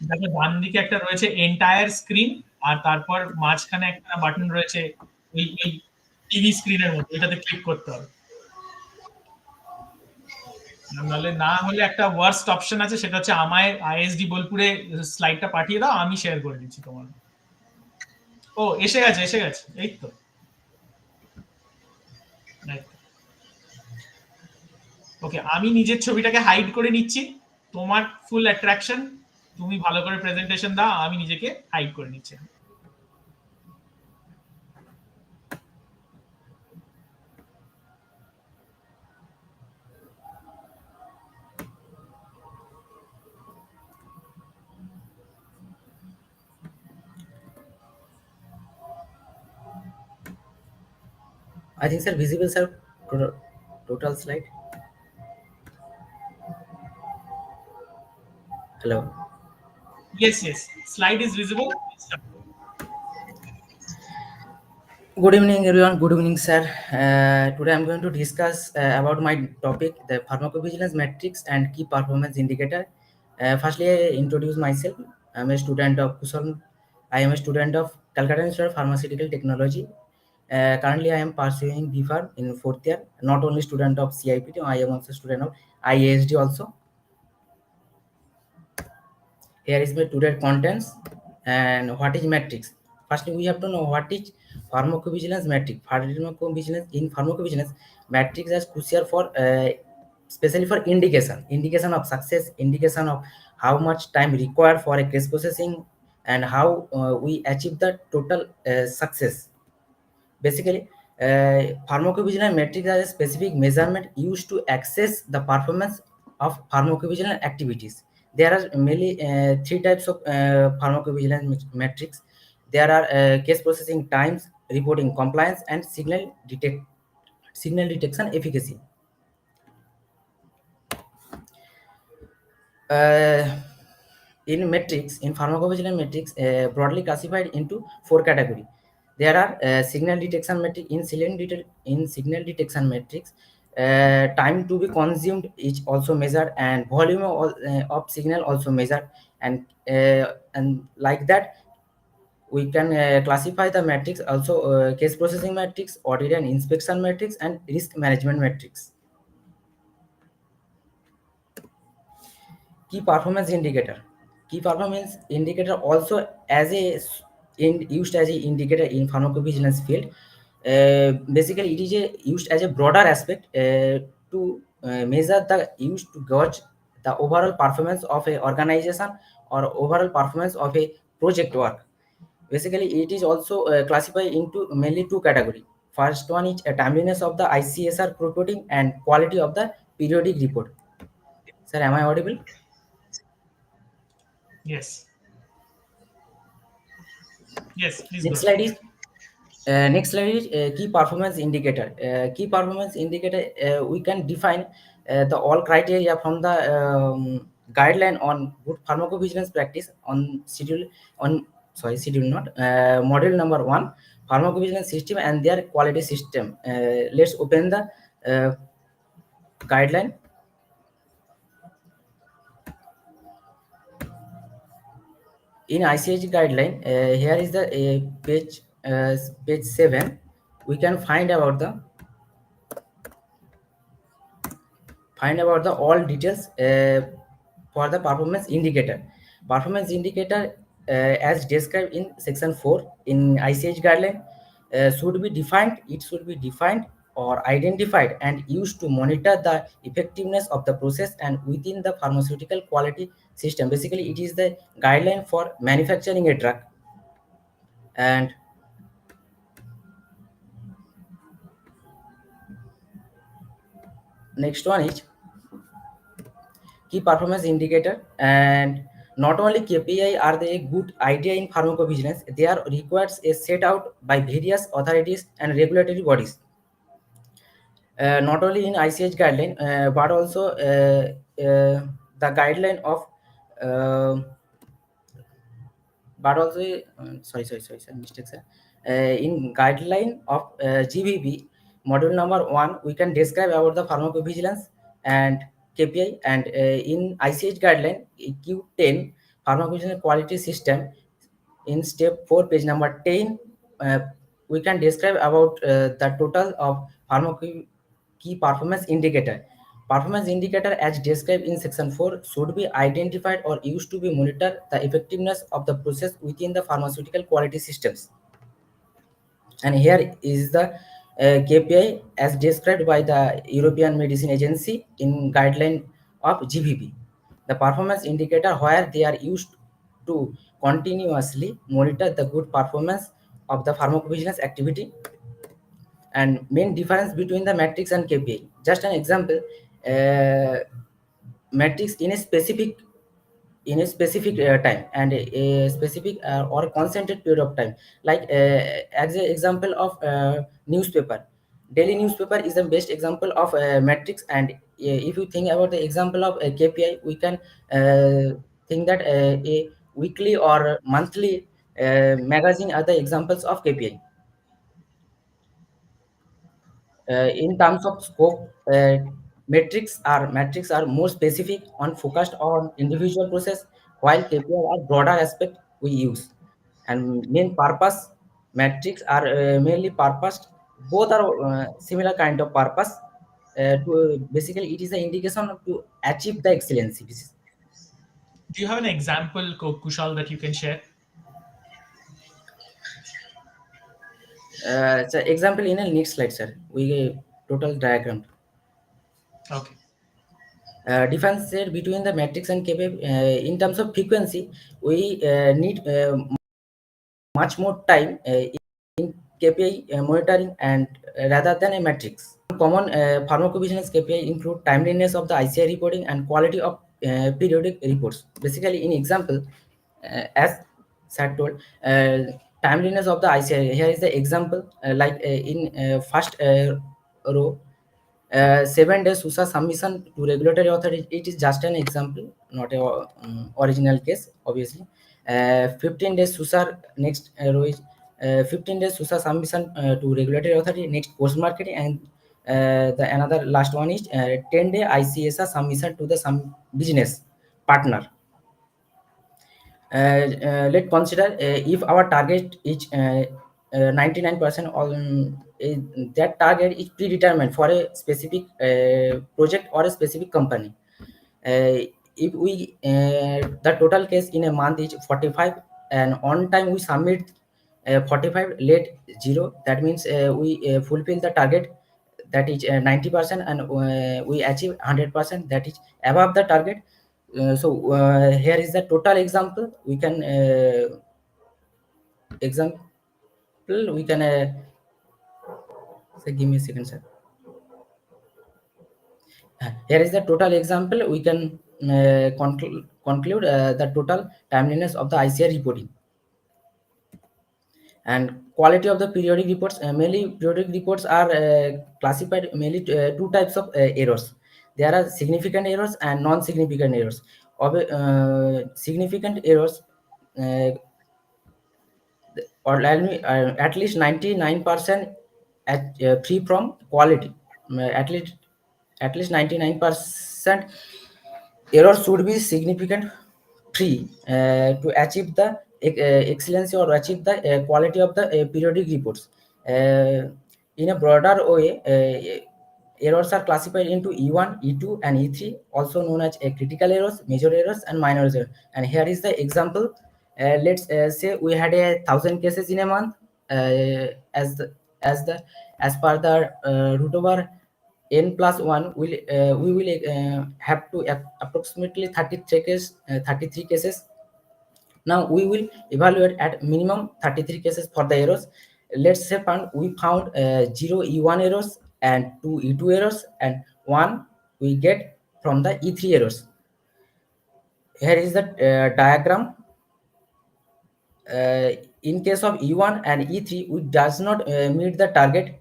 দেখো ডান দিকে একটা রয়েছে এন্টায়ার স্ক্রিন, আর তারপর মাঝখানে একটা বাটন রয়েছে ওই টিভি স্ক্রিনের মতো, এটাতে ক্লিক করতে হবে। নাহলে না হলে একটা ওয়ার্স্ট অপশন আছে, সেটা হচ্ছে আমায় আইএসডি বোলপুরে স্লাইডটা পাঠিয়ে দাও, আমি শেয়ার করে দিচ্ছি তোমার। ও এসে গেছে, এসে গেছে, এই তো। ওকে, আমি নিজের ছবিটাকে হাইড করে নিচ্ছি, তোমার ফুল অ্যাট্রাকশন, তুমি ভালো করে প্রেজেন্টেশন দাও, আমি নিজেকে হাইড করে নিচ্ছি। I think, sir, visible, sir, total, total slide. Hello. Yes, yes. Slide is visible. Good evening, everyone. Good evening, sir. Today I'm going to discuss about my topic, the pharmacovigilance metrics and key performance indicator. Firstly, I introduce myself. I'm a student of Kusal. I am a student of Calcutta Institute of Pharmaceutical Technology. Currently, I am pursuing B.Pharm in fourth year. Not only student of CIPT, I am also student of IASD also. Here is my today's contents and what is metrics. Firstly, we have to know what is pharmacovigilance metric. Pharmacovigilance, in pharmacovigilance, metrics is crucial for especially for indication of success, indication of how much time required for a case processing, and how we achieve the total success. Basically, pharmacovigilance metrics are a specific measurement used to assess the performance of pharmacovigilance activities. There are mainly three types of pharmacovigilance metrics. There are case processing times, reporting compliance, and signal detection efficacy. Uh, in metrics, in pharmacovigilance metrics, broadly classified into four categories. There are signal detection metric. In signal detection metrics, time to be consumed is also measured, and volume of signal also measured, and like that we can classify the metrics also, case processing metrics, audit and inspection metrics, and risk management metrics. Key performance indicator. Key performance indicator also as a used as a indicator in pharmacovigilance field. Basically, it is used as a broader aspect to measure the used to gauge the overall performance of a organization or overall performance of a project work. Basically, it is also classified into mainly two categories. First one is a timeliness of the ICSR reporting and quality of the periodic report. Sir, am I audible? Yes. Yes, please go Next ahead. slide is key performance indicator. Key performance indicator, we can define the all criteria from the guideline on good pharmacovigilance practice on schedule on schedule not module number 1, pharmacovigilance system and their quality system. Let's open the guideline. In ICH guideline, here is the page 7. We can find about the all details for the performance indicator. Performance indicator, as described in section 4 in ICH guideline, should be defined. It should be defined or identified and used to monitor the effectiveness of the process and within the pharmaceutical quality system. Basically, it is the guideline for manufacturing a drug. And next one is key performance indicator. And not only KPI are they a good idea in pharmacovigilance, they are requires a set out by various authorities and regulatory bodies. Not only in ICH guideline, but also the guideline of uh, but also sorry, mistake, sir. In guideline of GBB module number 1, we can describe about the pharmacovigilance and KPI. And in ICH guideline Q10 pharmacovigilance quality system, in step 4 page number 10, uh, we can describe about the total of pharmaco key performance indicator. Performance indicator as described in section 4 should be identified or used to be monitor the effectiveness of the process within the pharmaceutical quality systems. And here is the KPI as described by the European Medicine Agency in guideline of GVP. The performance indicator where they are used to continuously monitor the good performance of the pharmacovigilance activity. And main difference between the matrix and KPI. Just an example, uh, matrix in a specific time and a specific or concentrated period of time. Like as an example of newspaper. Daily newspaper is the best example of metrics, and if you think about the example of KPI, we can think that a weekly or monthly magazine are the examples of KPI. In terms of scope, metrics are more specific on focused on individual process, while KPI are broader aspect we use. And main purpose, metrics are mainly purposed. Both are similar kind of purpose. To basically, it is the indication to achieve the excellence. Do you have an example, Kushal, that you can share? So example in a next slide, sir. We total diagram. Okay. Differentiate between the metrics and KPI in terms of frequency, we need much more time in KPI monitoring and rather than a matrix. Common pharmacovigilance KPI include timeliness of the ICI reporting and quality of periodic reports. Basically, in example, as Sat told, timeliness of the ICI. Here is the example, like in first row, 7 days SUSA submission to regulatory authority. It is just an example, not a original case, obviously. 15 days SUSA next row is 15 days SUSA submission to regulatory authority, next post marketing, and the another last one is 10-day ICSR submission to the some business partner. Let's consider if our target is 99% on that target is predetermined for a specific project or a specific company. If we the total case in a month is 45, and on time we submit 45, late 0, that means we fulfill the target, that is 90%, and we achieve 100%, that is above the target. Here is the total example. We can example we can give me a second, sir. Here is the total example. We can conclude the total timeliness of the ICR reporting and quality of the periodic reports. Mainly periodic reports are classified mainly two types of errors. There are significant errors and non-significant errors. Significant errors uh, or at least 99% free from quality. At least 99% error should be significant free to achieve the excellency or achieve the quality of the periodic reports. In a broader way, errors are classified into E1, E2, and E3, also known as critical errors, major errors, and minor errors. And here is the example. Let's say we had 1,000 cases in a month. As the as the as per the root over n plus 1, we will have to approximately 33 cases. Now we will evaluate at minimum 33 cases for the errors. Let's say we found 0 E1 errors and 2 E2 errors, and 1 we get from the E3 errors. Here is the diagram. In case of E1 and E3, we does not meet the target.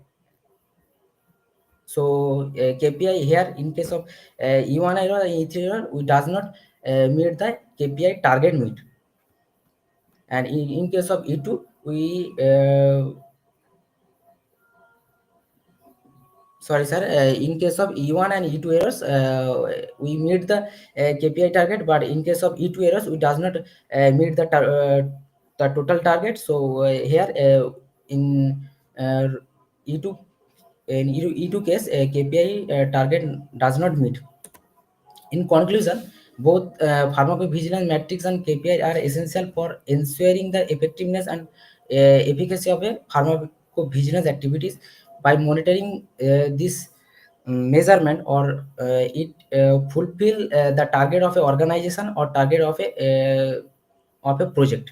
So KPI here, in case of E1 error and E3 error, we does not meet the KPI target meet. And in case of E2, we sorry sir, in case of E1 and E2 errors, we meet the KPI target, but in case of E2 errors, we does not meet the total target. So here in E2 in E2 case, KPI target does not meet. In conclusion, both pharmacovigilance metrics and KPI are essential for ensuring the effectiveness and efficacy of a pharmacovigilance activities. By monitoring this measurement, or it fulfill the target of a organization or target of a project.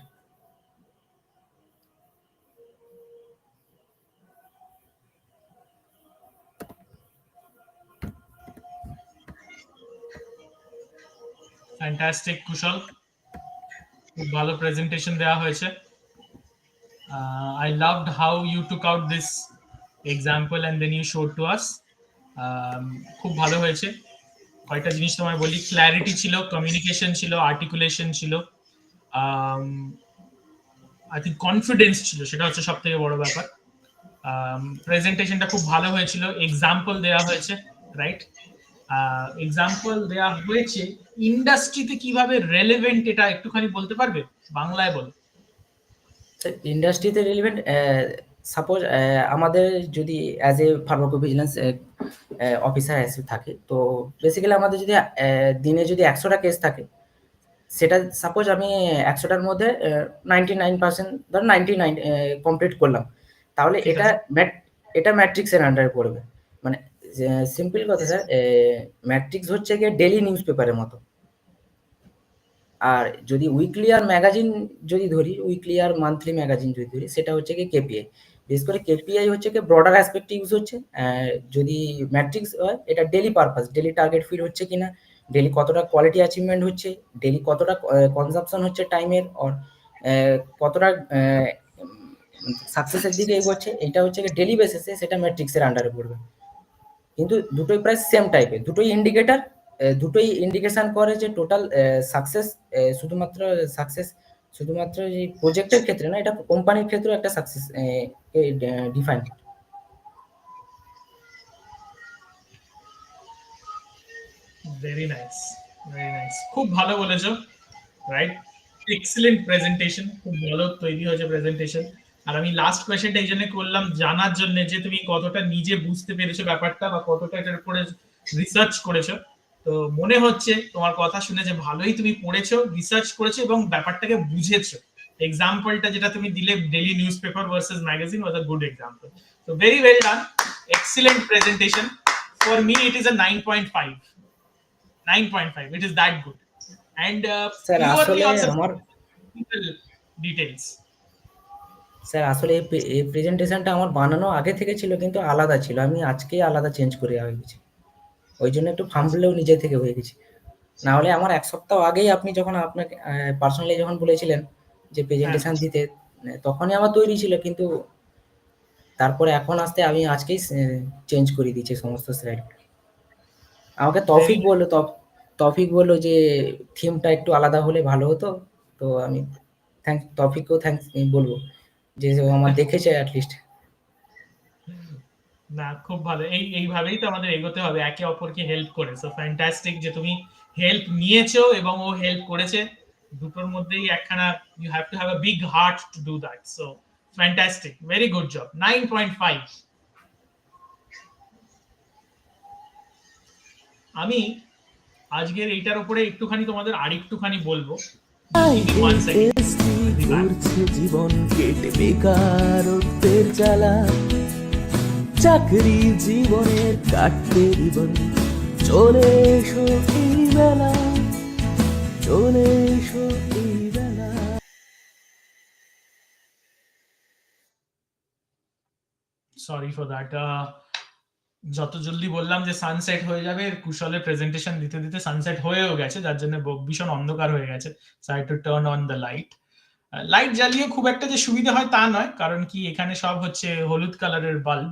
Fantastic Kushal, খুব ভালো presentation দেওয়া হয়েছে। I loved how you took out this example and then you showed to us. খুব ভালো হয়েছে। কয়টা জিনিস তোমায় বলি, ক্ল্যারিটি ছিল, কমিউনিকেশন ছিল, আর্টিকুলেশন ছিল, আই থিঙ্ক কনফিডেন্স ছিল, সেটা হচ্ছে সব থেকে বড় ব্যাপার। প্রেজেন্টেশনটা খুব ভালো হয়েছিল, এক্সাম্পল দেওয়া হয়েছে, রাইট? এক্সাম্পল দেওয়া হয়েছে, ইন্ডাস্ট্রিতে কিভাবে রেলেভেন্ট এটা একটুখানি বলতে পারবে, বাংলায় বলো। ইন্ডাস্ট্রিতে রিলেভেন্ট, সাপোজ আমাদের যদি অ্যাজ এ ফার্মাকোভিজিলেন্স অফিসার অ্যাসে থাকে, তো বেসিক্যালি আমাদের যদি দিনে যদি 100টা কেস থাকে, সেটা সাপোজ আমি 100টার মধ্যে 99%, ধর 99 কমপ্লিট করলাম, তাহলে ঠিক এটা আছে। এটা ম্যাট্রিক্সের আন্ডারে পড়বে। মানে সিম্পল কথা স্যার, ম্যাট্রিক্স হচ্ছে গিয়ে ডেলি নিউজ পেপারের মতো। আর যদি উইকলি আর ম্যাগাজিন যদি ধরি, উইকলি আর মান্থলি ম্যাগাজিন যদি ধরি, সেটা হচ্ছে কি কেপিআই। বিশেষ করে কেপিআই হচ্ছে কি ব্রডার অ্যাসপেক্ট ইউজ হচ্ছে। যদি ম্যাট্রিক্স হয়, এটা daily purpose, daily target fill হচ্ছে কিনা, ডেলি কতটা কোয়ালিটি অ্যাচিভমেন্ট হচ্ছে, ডেলি কতটা কনজাম্পশন হচ্ছে টাইমের, অর কতটা সাকসেসের দিকে এগোচ্ছে, এটা হচ্ছে কি ডেলি বেসিসে, সেটা ম্যাট্রিক্সের আন্ডারে পড়বে। কিন্তু দুটোই প্রায় সেম টাইপের, দুটোই ইন্ডিকেটর, দুটোই ইন্ডিকেশন করে যে টোটাল সাকসেস, শুধুমাত্র এই প্রজেক্টের ক্ষেত্রে না, এটা কোম্পানির ক্ষেত্রেও একটা success define. Very nice, very nice, খুব ভালো বলেছো, রাইট? এক্সিলেন্ট প্রেজেন্টেশন, খুব ভালো তৈরি হয়েছে প্রেজেন্টেশন। আর আমি লাস্ট কোয়েশ্চেনটা এই জন্য করলাম, জানার জন্য যে তুমি কতটা নিজে বুঝতে পেরেছো ব্যাপারটা, বা কতটা এটার উপরে রিসার্চ করেছো। তো মনে হচ্ছে তোমার কথা শুনে যে ভালোই তুমি পড়েছো, রিসার্চ করেছো এবং ব্যাপারটাকে বুঝেছো। এক্সাম্পলটা যেটা তুমি দিলে, daily news paper versus magazine, was a good example. So very well done, excellent presentation. For me it is a 9.5. 9.5, it is that good. And sir purely আসলে on the আমার technical details. স্যার আসলে এই প্রেজেন্টেশনটা আমার বানানো আগে থেকে ছিল, কিন্তু আলাদা ছিল, আমি আজকেই আলাদা চেঞ্জ করে হয়ে গেছি, ওই জন্য একটু ফাম্বলেও নিজে থেকে হয়ে গেছি। না হলে আমার 1 সপ্তাহ আগেই আপনি যখন আপনাকে পার্সোনালি যখন বলেছিলেন যে প্রেজেন্টেশন দিতে, তখনই আমার তৈরি ছিল, কিন্তু তারপরে এখন আসতে আমি আজকেই চেঞ্জ করে দিয়েছি সমস্ত স্লাইড। আমাকে তৌফিক বলল যে থিমটা একটু আলাদা হলে ভালো হতো, তো আমি তৌফিককেও থ্যাঙ্কস বলবো যে ও আমার দেখেছে অ্যাটলিস্ট। না, খুব ভালো, এইভাবেই তো আমাদের এগোতে হবে, একে অপরকে হেল্প করে। সো ফ্যান্টাস্টিক যে তুমি হেল্প নিয়েছো এবং ও হেল্প করেছে, দুটোর মধ্যেই একখানা, you have to have a big heart to do that. So fantastic, very good job. 9.5। আমি আজকের এইটার উপরে একটুখানি তোমাদের আরেকটুখানি বলবো। জীবন কেটে বেকারত্বের জ্বালা, চাকরি জীবনের কাটতে জীবন, চলে এসো এই বেলা, চলে এসো এই বেলা। Sorry for that. যত জলদি বললাম যে সানসেট হয়ে যাবে, কুশলের প্রেজেন্টেশন দিতে দিতে সানসেট হয়েও গেছে, যার জন্য ভীষণ অন্ধকার হয়ে গেছে। So I to turn on the light. Light জ্বালিয়ে খুব একটা যে সুবিধা হয় তা নয়, কারণ কি এখানে সব হচ্ছে হলুদ কালারের বাল্ব,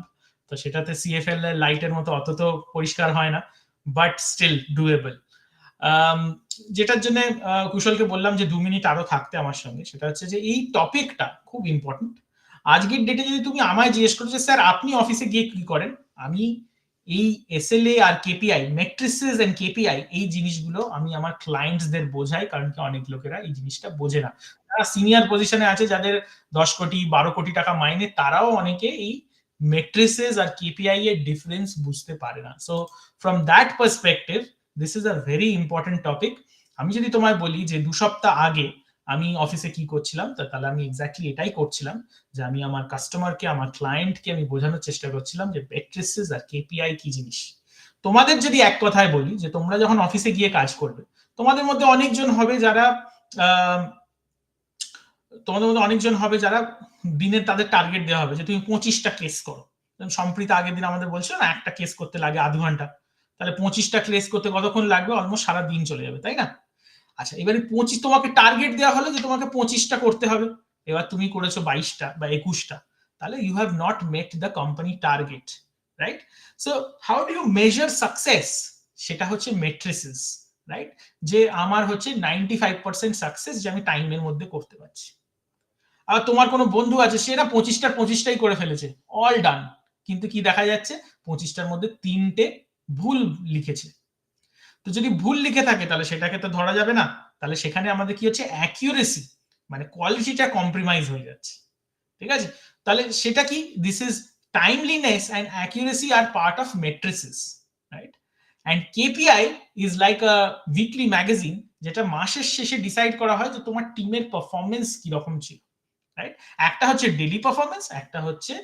তো সেটাতে সিএফএল এর লাইটের মতো অত তো পরিষ্কার হয় না, বাট স্টিল ডুয়েবল। যেটার জন্য কুশলকে বললাম যে 2 মিনিট আরো থাকতে আমার সঙ্গে, সেটা হচ্ছে যে এই টপিকটা খুব ইম্পর্টেন্ট। আজকের ডেটে যদি তুমি আমায় জিজ্ঞেস করো যে স্যার আপনি অফিসে গিয়ে কি করেন, আমি এই এসএলএ আর কেপিআই, মেট্রিসেস এন্ড কেপিআই, এই জিনিসগুলো আমি আমার ক্লায়েন্টসদের বোঝাই, কারণ কি অনেক লোকেরা এই জিনিসটা বোঝে না। যারা সিনিয়র পজিশনে আছে, যাদের 10 কোটি 12 কোটি টাকা মাইনে, তারাও অনেকে এই মেট্রিসেস আর কেপিআই এর ডিফারেন্স বুঝতে পারে না। So from that perspective this is a very important topic. আমি যদি তোমায় বলি যে 2 সপ্তাহ আগে আমি অফিসে কি করছিলাম, তাহলে আমি এক্স্যাক্টলি এটাই করছিলাম, যে আমি আমার কাস্টমারকে, আমার ক্লায়েন্টকে আমি বোঝানোর চেষ্টা করছিলাম যে মেট্রিসেস আর কেপিআই কি জিনিস। তোমাদের যদি এক কথায় বলি যে তোমরা যখন অফিসে গিয়ে কাজ করবে, তোমাদের মধ্যে অনেকজন হবে যারা দিনে তাদের টার্গেট দেওয়া হবে যে তুমি 25টা কেস করো। সম্প্রীত আগের দিন আমাদের বলছিল না, একটা কেস করতে লাগে আধ ঘন্টা, তাহলে 25টা কেস করতে কতক্ষণ লাগবে? অলমোস্ট সারা দিন চলে যাবে, তাই না? আচ্ছা, এবারে 25 তোমাকে টার্গেট দেওয়া হলো যে তোমাকে 25টা করতে হবে, এবার তুমি করেছো 22টা বা 21টা, তাহলে you have not met the company target, right? So how do you measure success? সেটা হচ্ছে matrices, right? যে আমার হচ্ছে 95% সাকসেস যে আমি টাইমের মধ্যে করতে পারছি। আর তোমার কোনো বন্ধু আছে সে না 25টাই করে ফেলেছে, অল ডান, কিন্তু কি দেখা যাচ্ছে 25টার মধ্যে 3টে ভুল লিখেছে। তো যদি ভুল লিখে থাকে তাহলে সেটাকে তো ধরা যাবে না, তাহলে সেখানে আমাদের কি হচ্ছে অ্যাকিউরেসি মানে কোয়ালিটিটা কম্প্রোমাইজ হয়ে যাচ্ছে, ঠিক আছে? তাহলে সেটা কি, this is timeliness and accuracy আর part of matrices, right? And KPI is like a weekly magazine, যেটা মাসের শেষে ডিসাইড করা হয় যে তোমার টিমের পারফরমেন্স কিরকম ছিল, রাইট? একটা হচ্ছে ডেইলি পারফরমেন্স, একটা হচ্ছে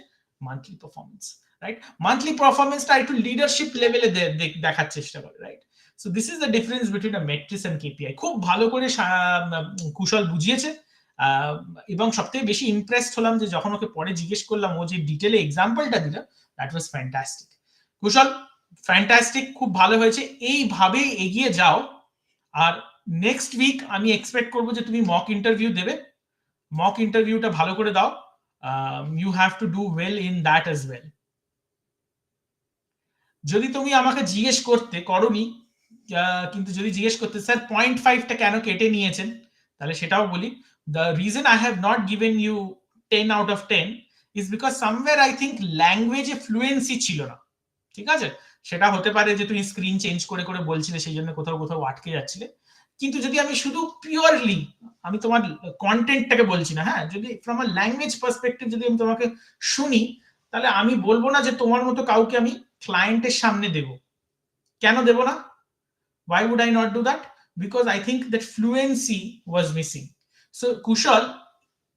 মান্থলি পারফরমেন্স, রাইট? মান্থলি পারফরমেন্সটা একটু লিডারশিপ লেভেলে দেখার চেষ্টা করে, right? So this is the difference between a metrics and KPI. খুব ভালো করে কুশল বুঝিয়েছে, এবং সবথেকে বেশি ইমপ্রেসড হলাম যে যখন ওকে পরে জিজ্ঞেস করলাম ও যে ডিটেলে এক্সাম্পলটা দিল, that was fantastic. Kushal, fantastic, খুব ভালো হয়েছে, এইভাবে এগিয়ে যাও। আর নেক্সট উইক আমি এক্সপেক্ট করবো যে তুমি মক ইন্টারভিউ দেবে, মক ইন্টারভিউটা ভালো করে দাও, you have to do well in that as well. যদি তুমি আমাকে জিজ্ঞেস করতে করনি, কিন্তু যদি জিজ্ঞেস করতে স্যার 0.5টা কেন কেটে নিয়েছেন, তাহলে সেটাও বলি। The reason I have not given you 10 out of 10 is because somewhere I think ল্যাঙ্গুয়েজে ফ্লুয়েন্সি ছিল না, ঠিক আছে? সেটা হতে পারে যে তুমি স্ক্রিন চেঞ্জ করে করে বলছিলে, সেই জন্য কোথাও কোথাও আটকে যাচ্ছিলে। কিন্তু যদি আমি শুধু পিওরলি, আমি তোমার কন্টেন্টটাকে বলছি না, হ্যাঁ, যদি ফ্রম আ ল্যাঙ্গুয়েজ পার্সপেক্টিভ যদি আমি তোমাকে শুনি, তাহলে আমি বলবো না যে তোমার মতো কাউকে আমি ক্লায়েন্টের সামনে দেব। কেন দেব না? Why would I not do that? Because I think that fluency was missing. So Kushal,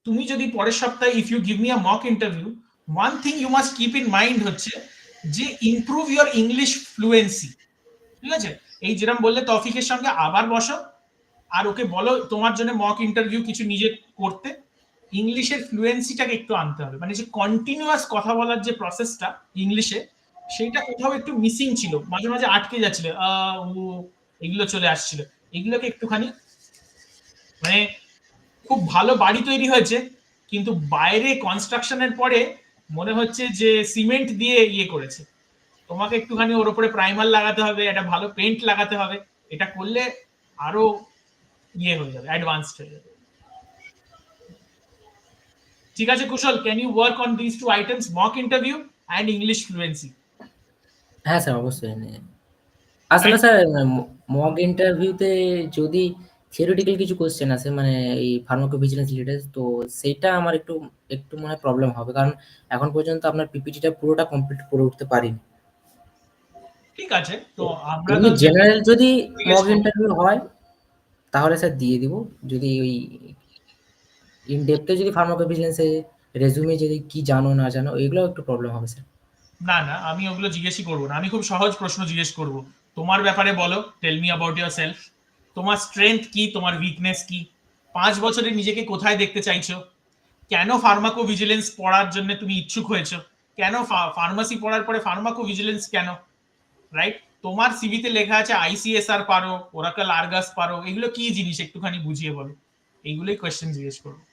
তুমি যদি পরের সপ্তাহে if you give me a mock interview, one thing you must keep in mind হচ্ছে যে improve your English fluency, ঠিক আছে? এই যেরকম বললে তৌফিকের সঙ্গে আবার বসো, আর ওকে বলো তোমার জন্য মক ইন্টারভিউ কিছু নিজে করতে, ইংলিশের ফ্লুয়েন্সিটাকে একটু আনতে হবে, মানে যে কন্টিনিউয়াস কথা বলার যে প্রসেসটা ইংলিশে, সেইটা কোথাও একটু মিসিং ছিল, মাঝে মাঝে আটকে যাচ্ছিল, ও এগুলো চলে আসছিল, এগুলোকে একটুখানি, মানে খুব ভালো বাড়ি তৈরি হয়েছে কিন্তু বাইরে কনস্ট্রাকশনের পরে মনে হচ্ছে যে সিমেন্ট দিয়ে ইয়ে করেছে, তোমাকে একটুখানি ওর উপরে প্রাইমার লাগাতে হবে, একটা ভালো পেন্ট লাগাতে হবে, এটা করলে আরো ইয়ে হয়ে যাবে, অ্যাডভান্সড হয়ে যাবে। ঠিক আছে Kushal, can you work on this two items, mock interview and English fluency? হ্যাঁ স্যার, অবশ্যই। আসলে স্যার মক ইন্টারভিউতে যদি থিওরিটিক্যাল কিছু কোশ্চেন আছে, মানে এই ফার্মাকোভিজিলেন্স রিলেটেড, তো সেইটা আমার একটু একটু মনে হয় প্রবলেম হবে, কারণ এখন পর্যন্ত আপনার পিপিটিটা পুরোটা কমপ্লিট করে উঠতে পারিনি। ঠিক আছে, তো আমরা এমনি জেনারেল যদি মক করব। ইন্টারভিউ হয় তাহলে স্যার দিয়ে দিব। যদি ওই ইন ডেপথে যদি ফার্মাকোভিজিলেন্সে রেজুমে যদি কি জানো না জানো, এগুলো একটু প্রবলেম হবে স্যার। না না, আমি ওগুলো জিজ্ঞেসই করবো না, আমি খুব সহজ প্রশ্ন জিজ্ঞেস করব। তোমার ব্যাপারে বলো, টেল মি অ্যাবাউট ইয়োরসেলফ, তোমার স্ট্রেংথ কি, তোমার উইকনেস কি, 5 বছরে নিজেকে কোথায় দেখতে চাইছো, কেন ফার্মাকোভিজিলেন্স পড়ার জন্য তুমি ইচ্ছুক হয়েছো, কেন ফার্মাসি পড়ার পরে ফার্মাকোভিজিলেন্স কেন, রাইট? তোমার সিভিতে লেখা আছে আইসিএসআর পারো, ওরাকল আরগাস পারো, এগুলো কি জিনিস একটুখানি বুঝিয়ে বলো, এইগুলোই কোয়েশ্চেন জিজ্ঞেস করবো।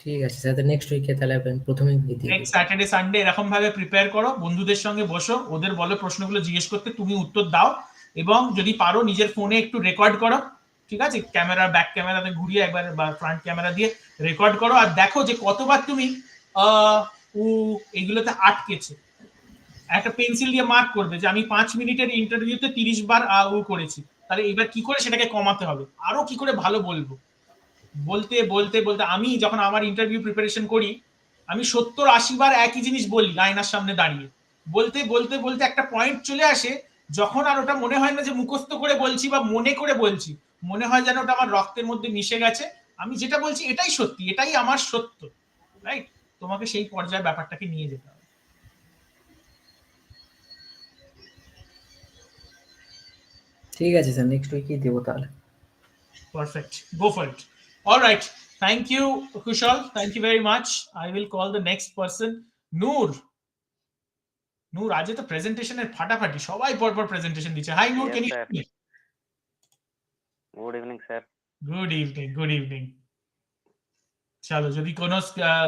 ঠিক আছে স্যার, তো নেক্সট উইকে তাহলে প্রথমেই দিয়ে দিই। নেক্সট স্যাটারডে সানডে এরকম ভাবে প্রিপেয়ার করো, বন্ধুদের সঙ্গে বসো, ওদের বলো প্রশ্নগুলো জিজ্ঞেস করতে, তুমি উত্তর দাও, এবং যদি পারো নিজের ফোনে একটু রেকর্ড করো, ঠিক আছে? ক্যামেরা ব্যাক ক্যামেরাতে ঘুরিয়ে একবার বা ফ্রন্ট ক্যামেরা দিয়ে রেকর্ড করো, আর দেখো যে কতবার তুমি উ এইগুলোতে আটকেছো। একটা পেন্সিল দিয়ে মার্ক করবে যে আমি 5 মিনিটের ইন্টারভিউতে 30 বার উ করেছি, তাহলে এবার কি করে সেটাকে কমাতে হবে, আরো কি করে ভালো বলবো। বলতে বলতে বলতে আমি যখন আমার ইন্টারভিউ প্রিপারেশন করি, আমি 70-80 বার একই জিনিস বলি আয়নার সামনে দাঁড়িয়ে, বলতে বলতে বলতে একটা পয়েন্ট চলে আসে যখন আর ওটা মনে হয় না যে মুখস্থ করে বলছি বা মনে করে বলছি, মনে হয় যেন ওটা আমার রক্তের মধ্যে মিশে গেছে, আমি যেটা বলছি এটাই সত্যি, এটাই আমার সত্য, রাইট? তোমাকে সেই পর্যায়ে ব্যাপারটাকে নিয়ে যেতে হবে। ঠিক আছে স্যার, নেক্সট উইকেই দেবো তাহলে। Perfect. Go for it. All right. Thank you, Kushal. Thank you very much. I will call the next person. Noor. Noor, আজ তো প্রেজেন্টেশনের ফাটাফাটি, সবাই পরপর প্রেজেন্টেশন দিচ্ছে। Hi Noor, Yes, can you sir. hear me? Good evening, sir. Good evening. Good evening. চলো যদি কোনো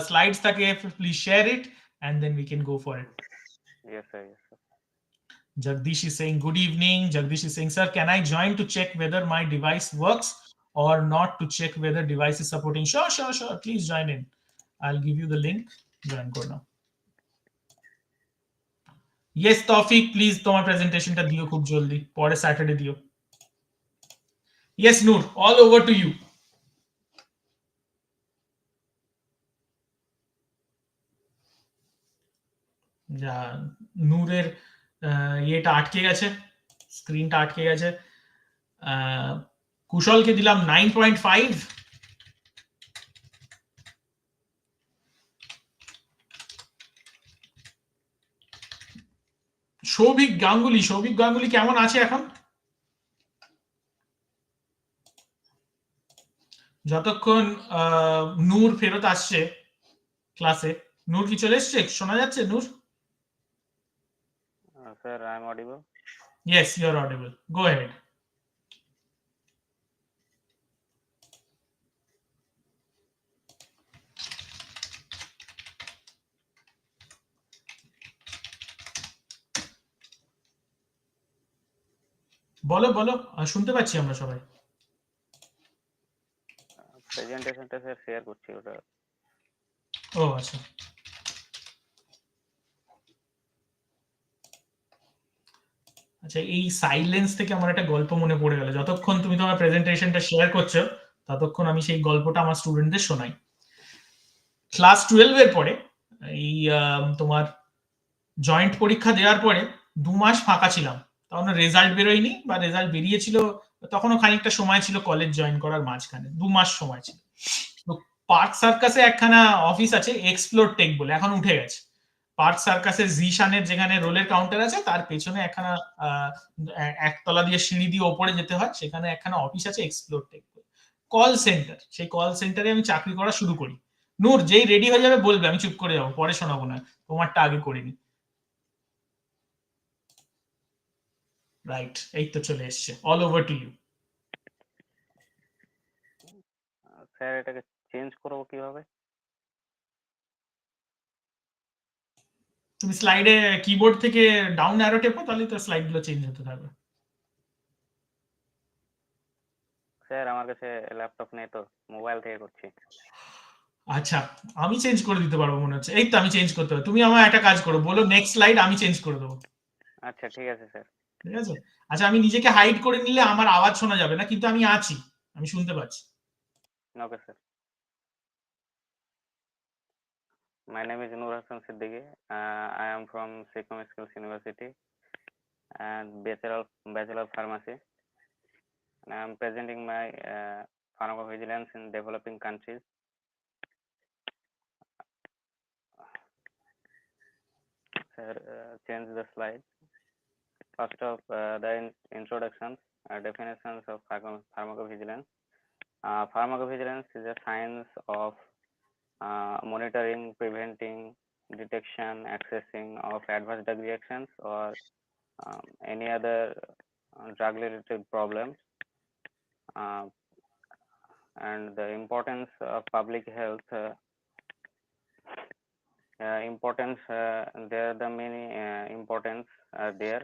slides থাকে please share it and then we can go for it. Yes, sir. Yes, sir. Jagdish is saying good evening. Jagdish is saying, sir, can I join to check whether my device works or not, to check whether device is supporting? Sure. Please join in. I'll give you the link. Join go now. Yes, Tawfiq, please তোমার প্রেজেন্টেশনটা দিও খুব জলদি, পরে Saturday দিও। Yes, Noor, all over to you. যা নূরের ইয়েটা আটকে গেছে, স্ক্রিনটা আটকে গেছে। কুশলকে দিলাম 9.5। সৌভিক গাঙ্গুলি কেমন আছে এখন? যতক্ষণ নূর ফেরত আসছে ক্লাসে। নূর কি চলে এসছে? শোনা যাচ্ছে নূর? Sir, I am audible. Yes, you are audible. Go ahead. বলো শুনতে পাচ্ছি আমরা সবাই। প্রেজেন্টেশনটা স্যার শেয়ার করছি ওটা। ও আচ্ছা, এই সাইলেন্স থেকে আমার একটা গল্প মনে পড়ে গেল। যতক্ষণ তুমি তোমার প্রেজেন্টেশনটা শেয়ার করছো ততক্ষণ আমি সেই গল্পটা আমার স্টুডেন্টদের শোনাই। ক্লাস 12 এর পরে এই তোমার জয়েন্ট পরীক্ষা দেওয়ার পরে 2 মাস ফাঁকা ছিলাম। তখন রেজাল্ট বেরোয়নি, বা রেজাল্ট বেরিয়েছিল তখনও খানিকটা সময় ছিল কলেজ জয়েন করার মাঝখানে, 2 মাস সময় ছিল। তো পার্ক সার্কাসে একখানা অফিস আছে এক্সপ্লোর টেক বলে, এখন উঠে গেছে। পার্ক সার্কাসের জিশানের যেখানে রোলের কাউন্টার আছে তার পেছনে একখানা একতলা দিয়ে সিঁড়ি দিয়ে ওপরে যেতে হয়, সেখানে একখানা অফিস আছে এক্সপ্লোর টেক, কল সেন্টার। সেই কল সেন্টারে আমি চাকরি করা শুরু করি। নূর যেই রেডি হয়ে যাবে বলবে, আমি চুপ করে যাবো, পরে শোনাবো না, তোমারটা আগে করিনি। রাইট, এই তো চলে এসছে। All over to you. Sir এটাকে চেঞ্জ করবো কিভাবে? তুমি স্লাইডে কিবোর্ড থেকে ডাউন অ্যারো টেপো, তাহলে তো স্লাইড গুলো চেঞ্জ হতে থাকবে। স্যার আমার কাছে ল্যাপটপ নেই তো, মোবাইল থেকে করছি। আচ্ছা, আমি চেঞ্জ করে দিতে পারবো মনে হচ্ছে। এই তো আমি চেঞ্জ করতে পারবো। তুমি আমার একটা কাজ করো, বলো নেক্সট স্লাইড, আমি চেঞ্জ করে দেবো। আচ্ছা ঠিক আছে স্যার। ঠিক আছে। আচ্ছা, আমি নিজেকে হাইড করে নিলে আমার আওয়াজ শোনা যাবে না, কিন্তু আমি আছি, আমি শুনতে পাচ্ছি। Okay sir. My name is Noor Hassan Siddiqui. I am from Sikkim Skills University and Bachelor of Pharmacy. And I am presenting my pharmacovigilance in developing countries. Sir, change the slide. First of the introductions, definitions of pharmacovigilance. Pharmacovigilance is a science of monitoring, preventing, detection, accessing of adverse drug reactions or any other drug-related problems, and the importance of public health. Importance, there are the many importance are there,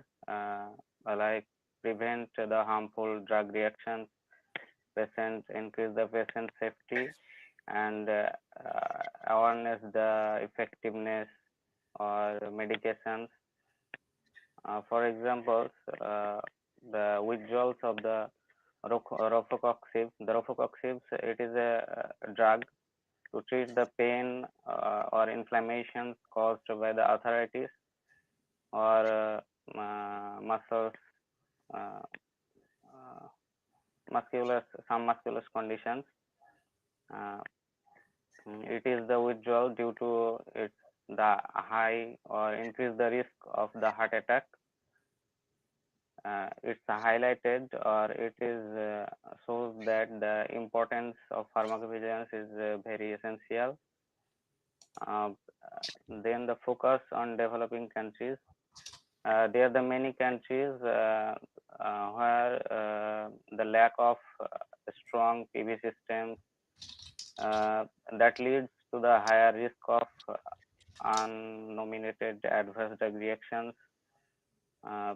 like prevent the harmful drug reactions, increase the patient safety, and awareness the effectiveness or medications. For example, the withdrawals of the rofecoxib. The rofecoxib, it is a drug to treat the pain or inflammation caused by the arthritis or muscles, some muscular conditions. It is the withdrawal due to the high or increase the risk of the heart attack. It's highlighted, or it is shows that the importance of pharmacovigilance is very essential. Then the focus on developing countries. There are the many countries where the lack of strong PV systems, that leads to the higher risk of unnominated adverse drug reactions. Uh,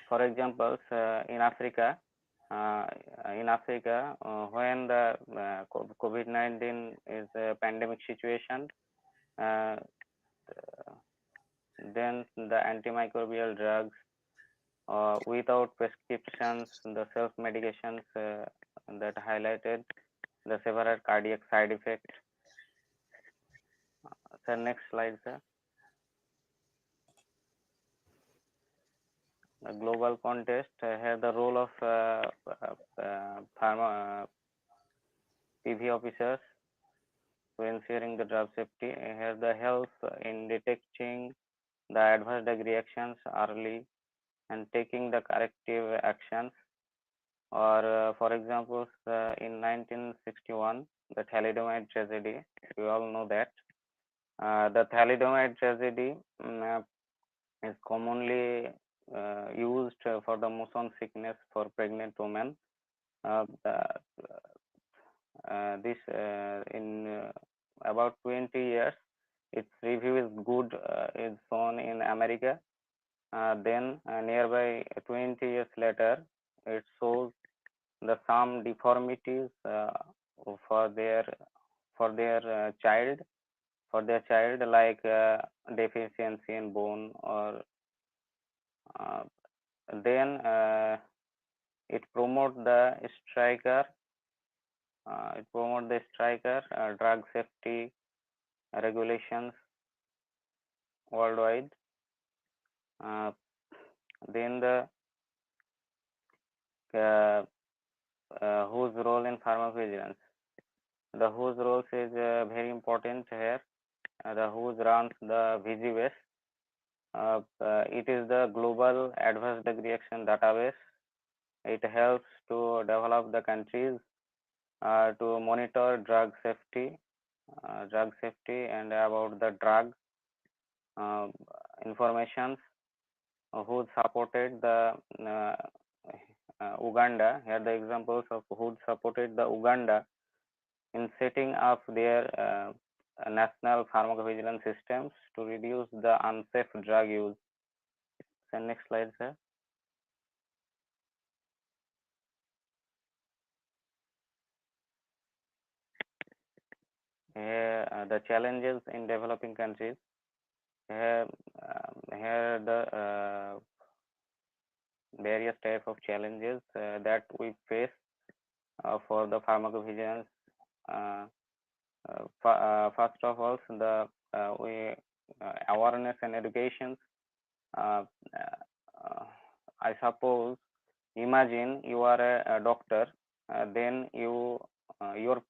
for example, uh, when the COVID-19 is a pandemic situation, uh, then the antimicrobial drugs without prescriptions, the self-medications that highlighted the several cardiac side effects. Sir, next slide, sir. The global context here the role of pharma PV officers to ensuring the drug safety. Here the help in detecting the adverse drug reactions early and taking the corrective actions. Or for example, in 1961, the thalidomide tragedy. We all know that the thalidomide tragedy is commonly used for the motion sickness for pregnant women. This in about 20 years, its review is good, is shown in America. Then nearby 20 years later, it shows the some deformities for their child like deficiency in bone or uh, then it promote the striker drug safety regulations worldwide. uh, then the uh, whose role in pharmacovigilance, the whose roles is very important here. The whose runs the VGBase. It is the global adverse drug reaction database. It helps to develop the countries to monitor drug safety and about the drug uh, information. Who supported the Uganda. Here the examples of who supported the Uganda in setting up their national pharmacovigilance systems to reduce the unsafe drug use. So next slide, sir. Here the challenges in developing countries. Here the various type of challenges that we face for the pharmacovigilance. First of all, the we awareness and education. Uh, uh, I suppose, imagine you are a doctor, then your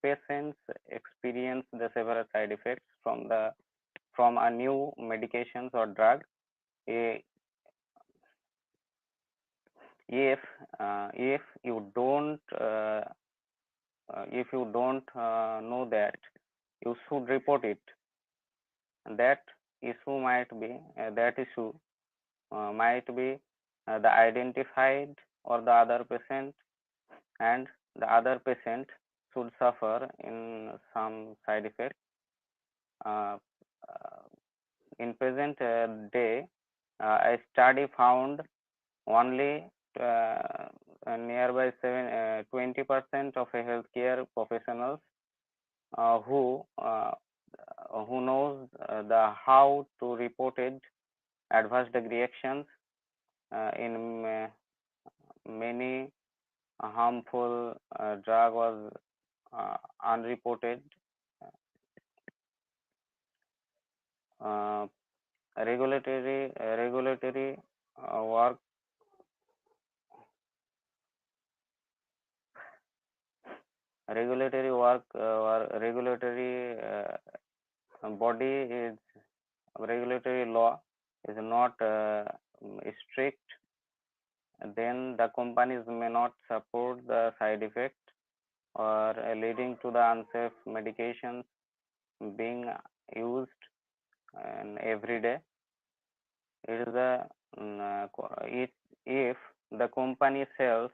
patients experience the several side effects from a new medications or drug. Eh, if you don't know that, you should report it. That issue might be the identified or the other patient, and the other patient should suffer in some side effect. Uh, uh, in present day, a study found only nearby 20% of a healthcare professionals who knows the how to reported adverse drug reactions in many harmful drug was unreported. Uh, regulatory work regulatory work or regulatory body is regulatory law is not strict, then the companies may not support the side effect or leading to the unsafe medications being used and every day. It is the if the company sells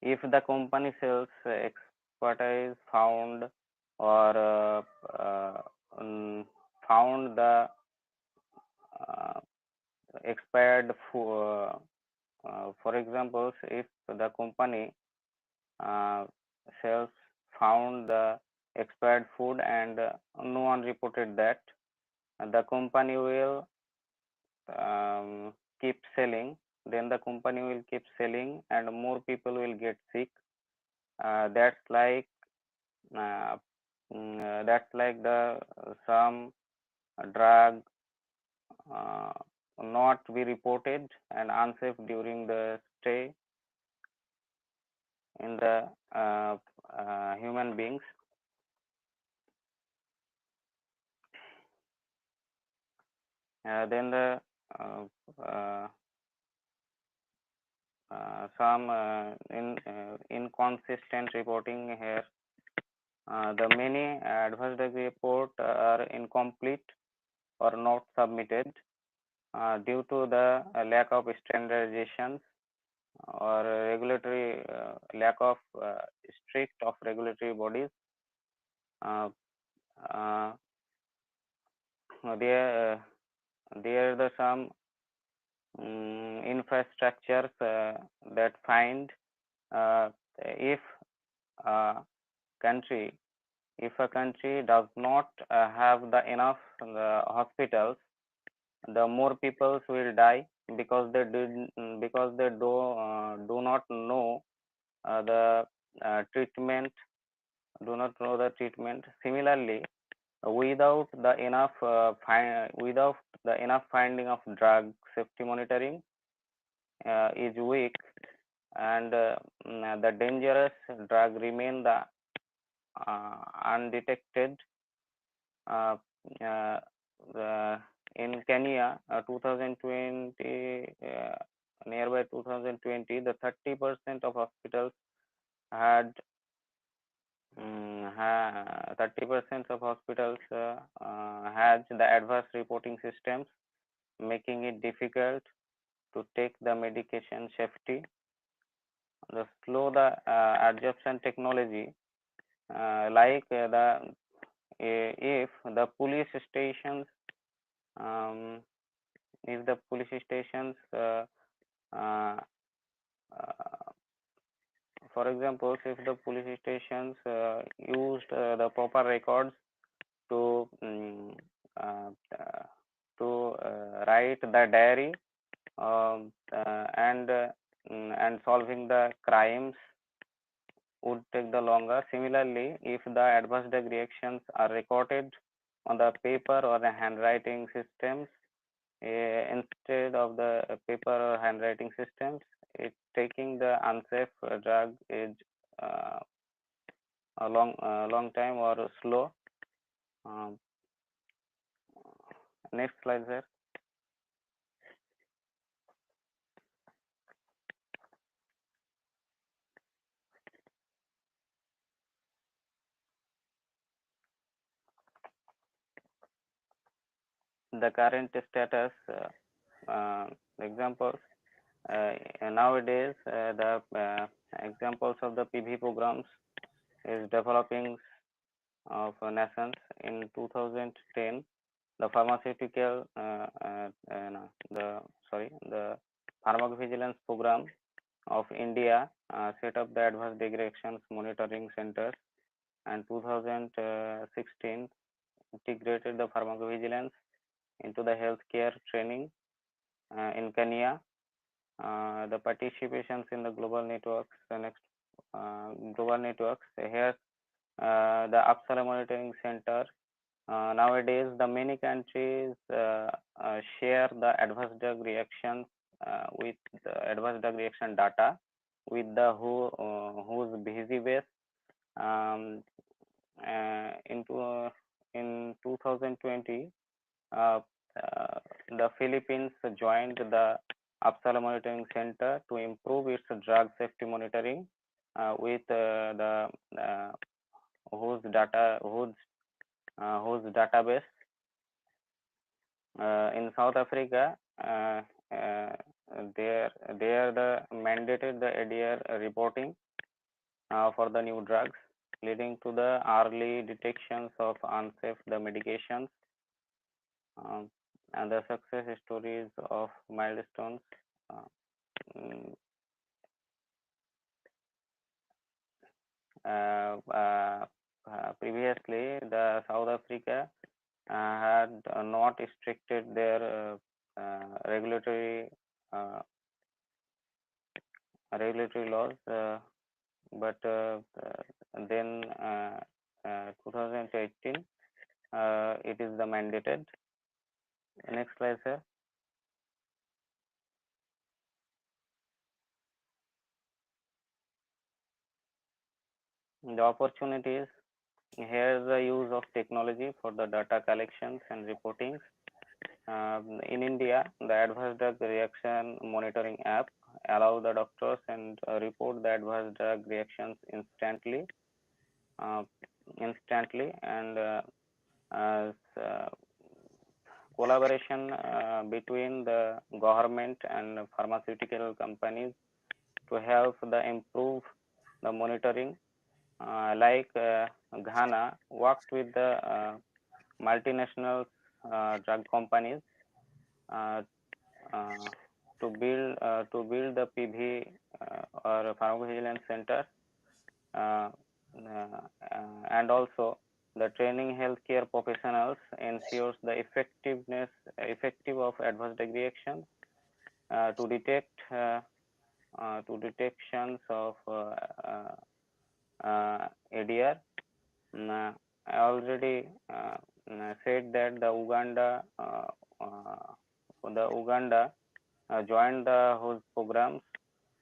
if the company sells expertise found or found the uh, expired for example, if the company uh, sells found the expired food and no one reported that, the company will keep selling, then the company will keep selling and more people will get sick. That's like uh, that's like the some drug uh, not be reported and unsafe during the stay in the human beings. Then the uh, uh, some inconsistent reporting here. The many adverse drug report are incomplete or not submitted due to the lack of standardizations or regulatory lack of strict of regulatory bodies. Uh, uh, there there are the some infrastructures that find if a country if a country does not have the enough hospitals, the more people will die because they do not know the treatment do not know the treatment. Similarly, without the enough finding of drug safety monitoring is weak, and the dangerous drug remain the undetected. uh, uh, in Kenya, 2020, nearby 2020, the 30% of hospitals had 30% of hospitals had the adverse reporting systems, making it difficult to take the medication safety. The slow the adoption technology, like if the police stations, um, if the police stations, uh, for example, if the police stations used the proper records to uh, uh, write the diary and solving the crimes would take the longer. Similarly, if the adverse drug reactions are recorded on the paper or the handwriting systems, instead of the paper or handwriting systems, it taking the unsafe drug is uh, a long time or slow. Um, Next slide, sir. The current status examples. Nowadays, the examples of the PV programs is developing of nations. In 2010, the pharmaceutical no, the pharmacovigilance program of India set up the adverse drug reactions monitoring centers, and 2016 integrated the pharmacovigilance into the healthcare training in Kenya. The participations in the global networks, the next global networks. Here, the Uppsala Monitoring Center. Nowadays, the many countries share the adverse drug reactions with the adverse drug reaction data with the whose busy base. Um, in 2020, uh, the Philippines joined the Uppsala Monitoring Center to improve its drug safety monitoring with the whose database. In South Africa, they are the mandated the ADR reporting for the new drugs, leading to the early detections of unsafe the medications, um, and the success stories of milestones. Uh, mm, Previously, the South Africa had not restricted their regulatory regulatory laws, but then 2018 it is the mandated. Next slide, sir. The opportunities here is the use of technology for the data collections and reporting. In India, the adverse drug reaction monitoring app allow the doctors and report the adverse drug reactions uh, instantly, and uh, collaboration between the government and pharmaceutical companies to help the improve the monitoring. Like Ghana worked with the multinational drug companies uh, uh, to build the PV or pharmacovigilance center, uh, and also the training healthcare professionals ensures the effective of adverse drug reactions to detect to detections of ADR. I already said that the Uganda joined the host programs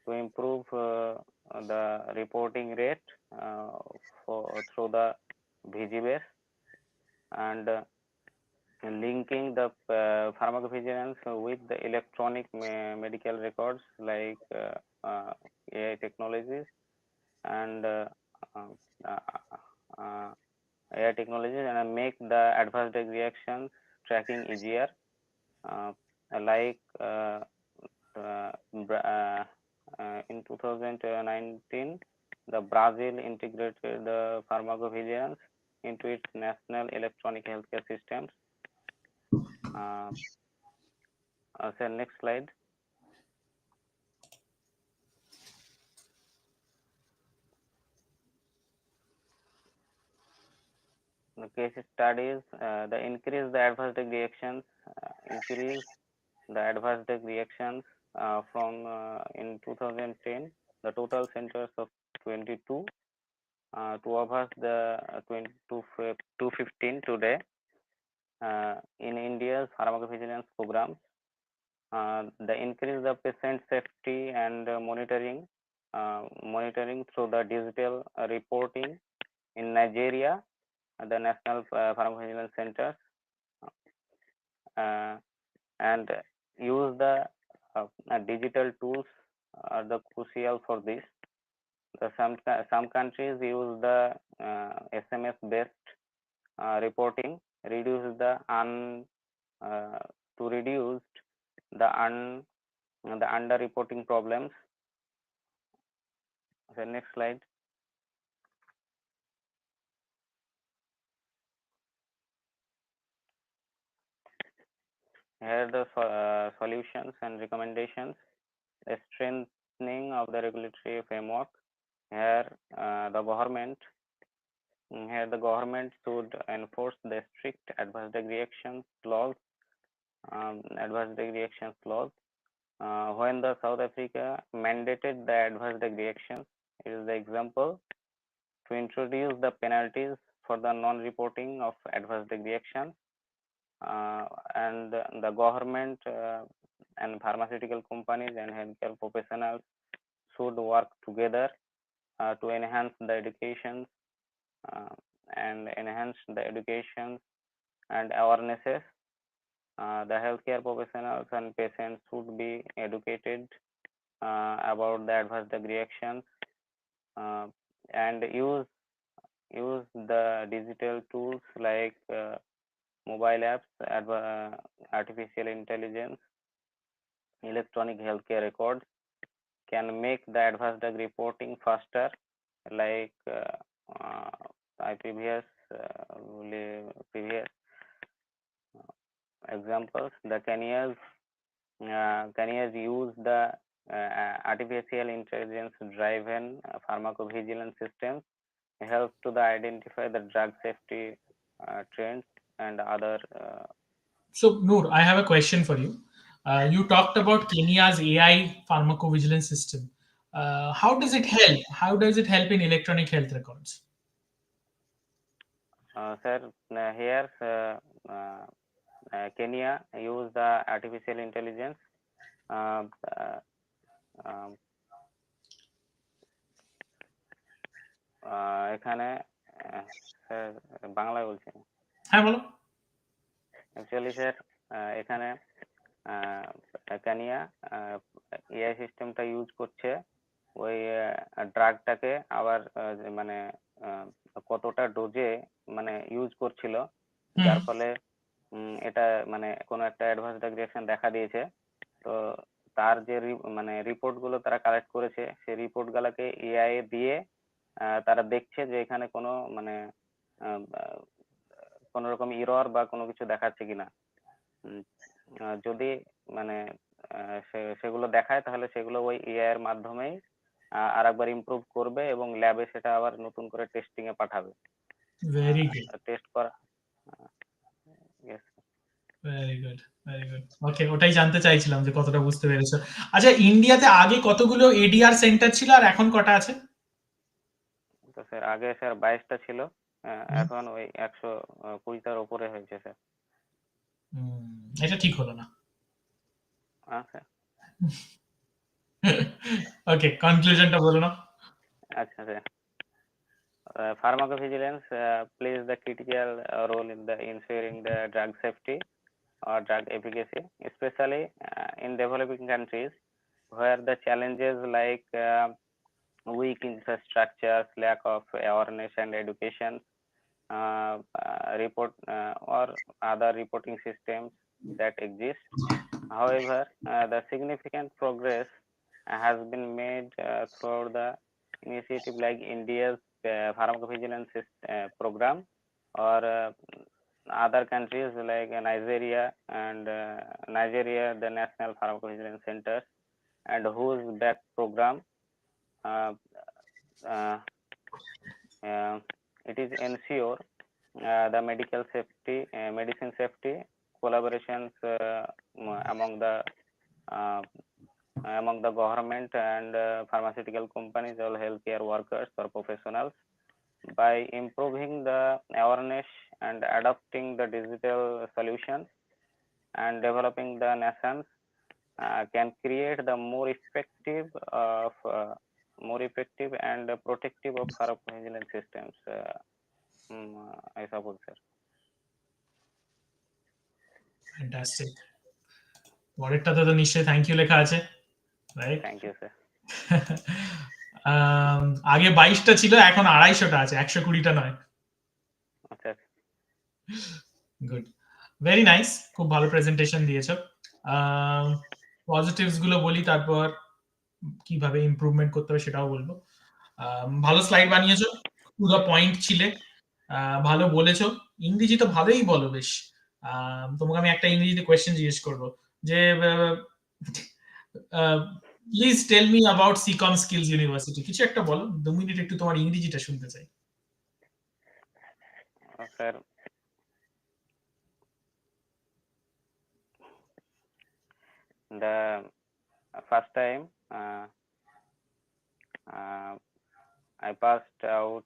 to improve the reporting rate for through the VGBS, and linking the pharmacovigilance with the electronic medical records like AI technologies and uh, uh, uh, AI technologies, and make the advanced drug reactions tracking easier. Uh, like uh, in 2019, the Brazil integrated the pharmacovigilance into its national electronic healthcare systems. Uh, Next slide. The case studies, the increase the adverse drug reactions, increase the adverse drug reactions from in 2010, the total centers of 22 to over the 215 today in India's pharmacovigilance programs. The increase the patient safety and monitoring through the digital reporting in Nigeria, the National Pharmacovigilance Centers, uh, and use the digital tools are the crucial for this. Some countries use the SMS based reporting, reduce the uh, to reduce the the underreporting problems. So next slide. Here are the solutions and recommendations. The strengthening of the regulatory framework. Here the government Here the government should enforce the strict adverse drug reactions laws. Adverse drug reactions laws. When the South Africa mandated the adverse drug reactions, it is the example to introduce the penalties for the non-reporting of adverse drug reactions, and the government and pharmaceutical companies and healthcare professionals should work together to enhance the education uh, and awarenesses. The healthcare professionals and patients should be educated about the adverse drug reactions, uh, and use the digital tools like mobile apps, artificial intelligence, electronic healthcare records can make the adverse drug reporting faster, like I previous examples. The Kenyans use the artificial intelligence driven pharmacovigilance systems help to the identify the drug safety trends and other. So, Noor, I have a question for you. You talked about Kenya's AI pharmacovigilance system. How does it help? How does it help in electronic health records? Sir, here Kenya use the artificial intelligence uh, uh, um, এখানে sir বাংলায় বলছি হ্যাঁ বলো। Actually sir এখানে Kania AI সিস্টেমটা use করছে ওই ড্রাগটাকে আবার মানে কতটা ডোজে মানে ইউজ করছিল, যার ফলে এটা মানে কোনো একটা অ্যাডভান্স ড্রাগ রিঅ্যাকশন দেখা দিয়েছে। তো তার যে মানে রিপোর্ট গুলো তারা কালেক্ট করেছে সেই রিপোর্ট গুলাকে এআই দিয়ে তারা দেখছে যে এখানে কোনো মানে কোনো রকম ইরর বা কোনো কিছু দেখাচ্ছে কিনা। যদি মানে সেগুলো দেখায় তাহলে সেগুলো ওই এআই এর মাধ্যমেই আরেকবার ইমপ্রুভ করবে এবং ল্যাবে সেটা আবার নতুন করে টেস্টিং এ পাঠাবে। ভেরি গুড, টেস্ট করা। Yes. Very good, very good. Okay, ওটাই জানতে চাইছিলাম যে কতটা বুঝতে পেরেছো। আচ্ছা, ইন্ডিয়াতে আগে কতগুলো এডিআর সেন্টার ছিল আর এখন কটা আছে? তো স্যার আগে স্যার 22টা ছিল, এখন ওই 120টার উপরে হয়েছে স্যার। এটা ঠিক হলো না। স্যার ওকে, কনক্লুশনটা বলো না। আচ্ছা sir, pharmacovigilance plays the critical role in the ensuring the drug safety or drug efficacy, especially in developing countries where the challenges like weak infrastructures, lack of awareness and education, report or other reporting systems that exist. However, the significant progress has been made through the initiative like India's pharmacovigilance program, or other countries like Nigeria, the National Pharmacovigilance Center, and whose back program uh, uh, it is ensure the medicine safety, collaborations among the uh, government and pharmaceutical companies or healthcare workers or professionals. By improving the awareness and adopting the digital solutions and developing the nations can create the more effective and protective of pharmacovigilance systems. I suppose, sir. Fantastic. পরেরটাতে তো নিশ্চয়ই thank you লেখা আছে, right? Thank you, sir. আগে 22টা ছিল, এখন 250টা আছে, 120টা নয়। আচ্ছা, গুড, ভেরি নাইস, খুব ভালো প্রেজেন্টেশন দিয়েছো। পজিটিভস গুলো বলি, তারপর কিভাবে ইমপ্রুভমেন্ট করতে হবে সেটাও বলবো। ভালো স্লাইড বানিয়েছো, টু দ্য পয়েন্ট ছিলে, ভালো বলেছো। ইংরেজি তো ভালোই বলো বেশ। তোমাকে আমি একটা ইংরেজিতে কোয়েশ্চেন জিজ্ঞেস করবো যে please tell me about Sikkim skills university. কিছু একটা বলো, 2 মিনিট একটু তোমার ইংরেজিটা শুনতে চাই। sir. The first time I passed out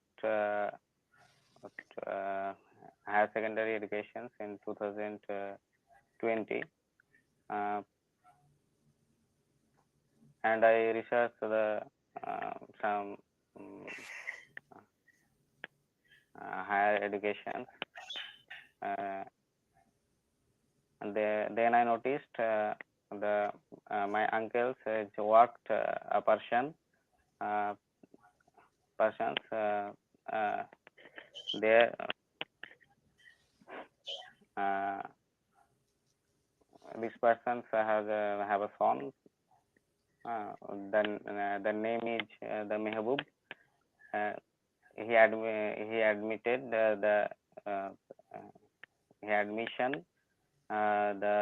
higher secondary education in 2020, and I researched some higher education. And then I noticed my uncles worked a persons there. This person have a son. Then the name is the Mehboob, uh, he admitted uh, he admission the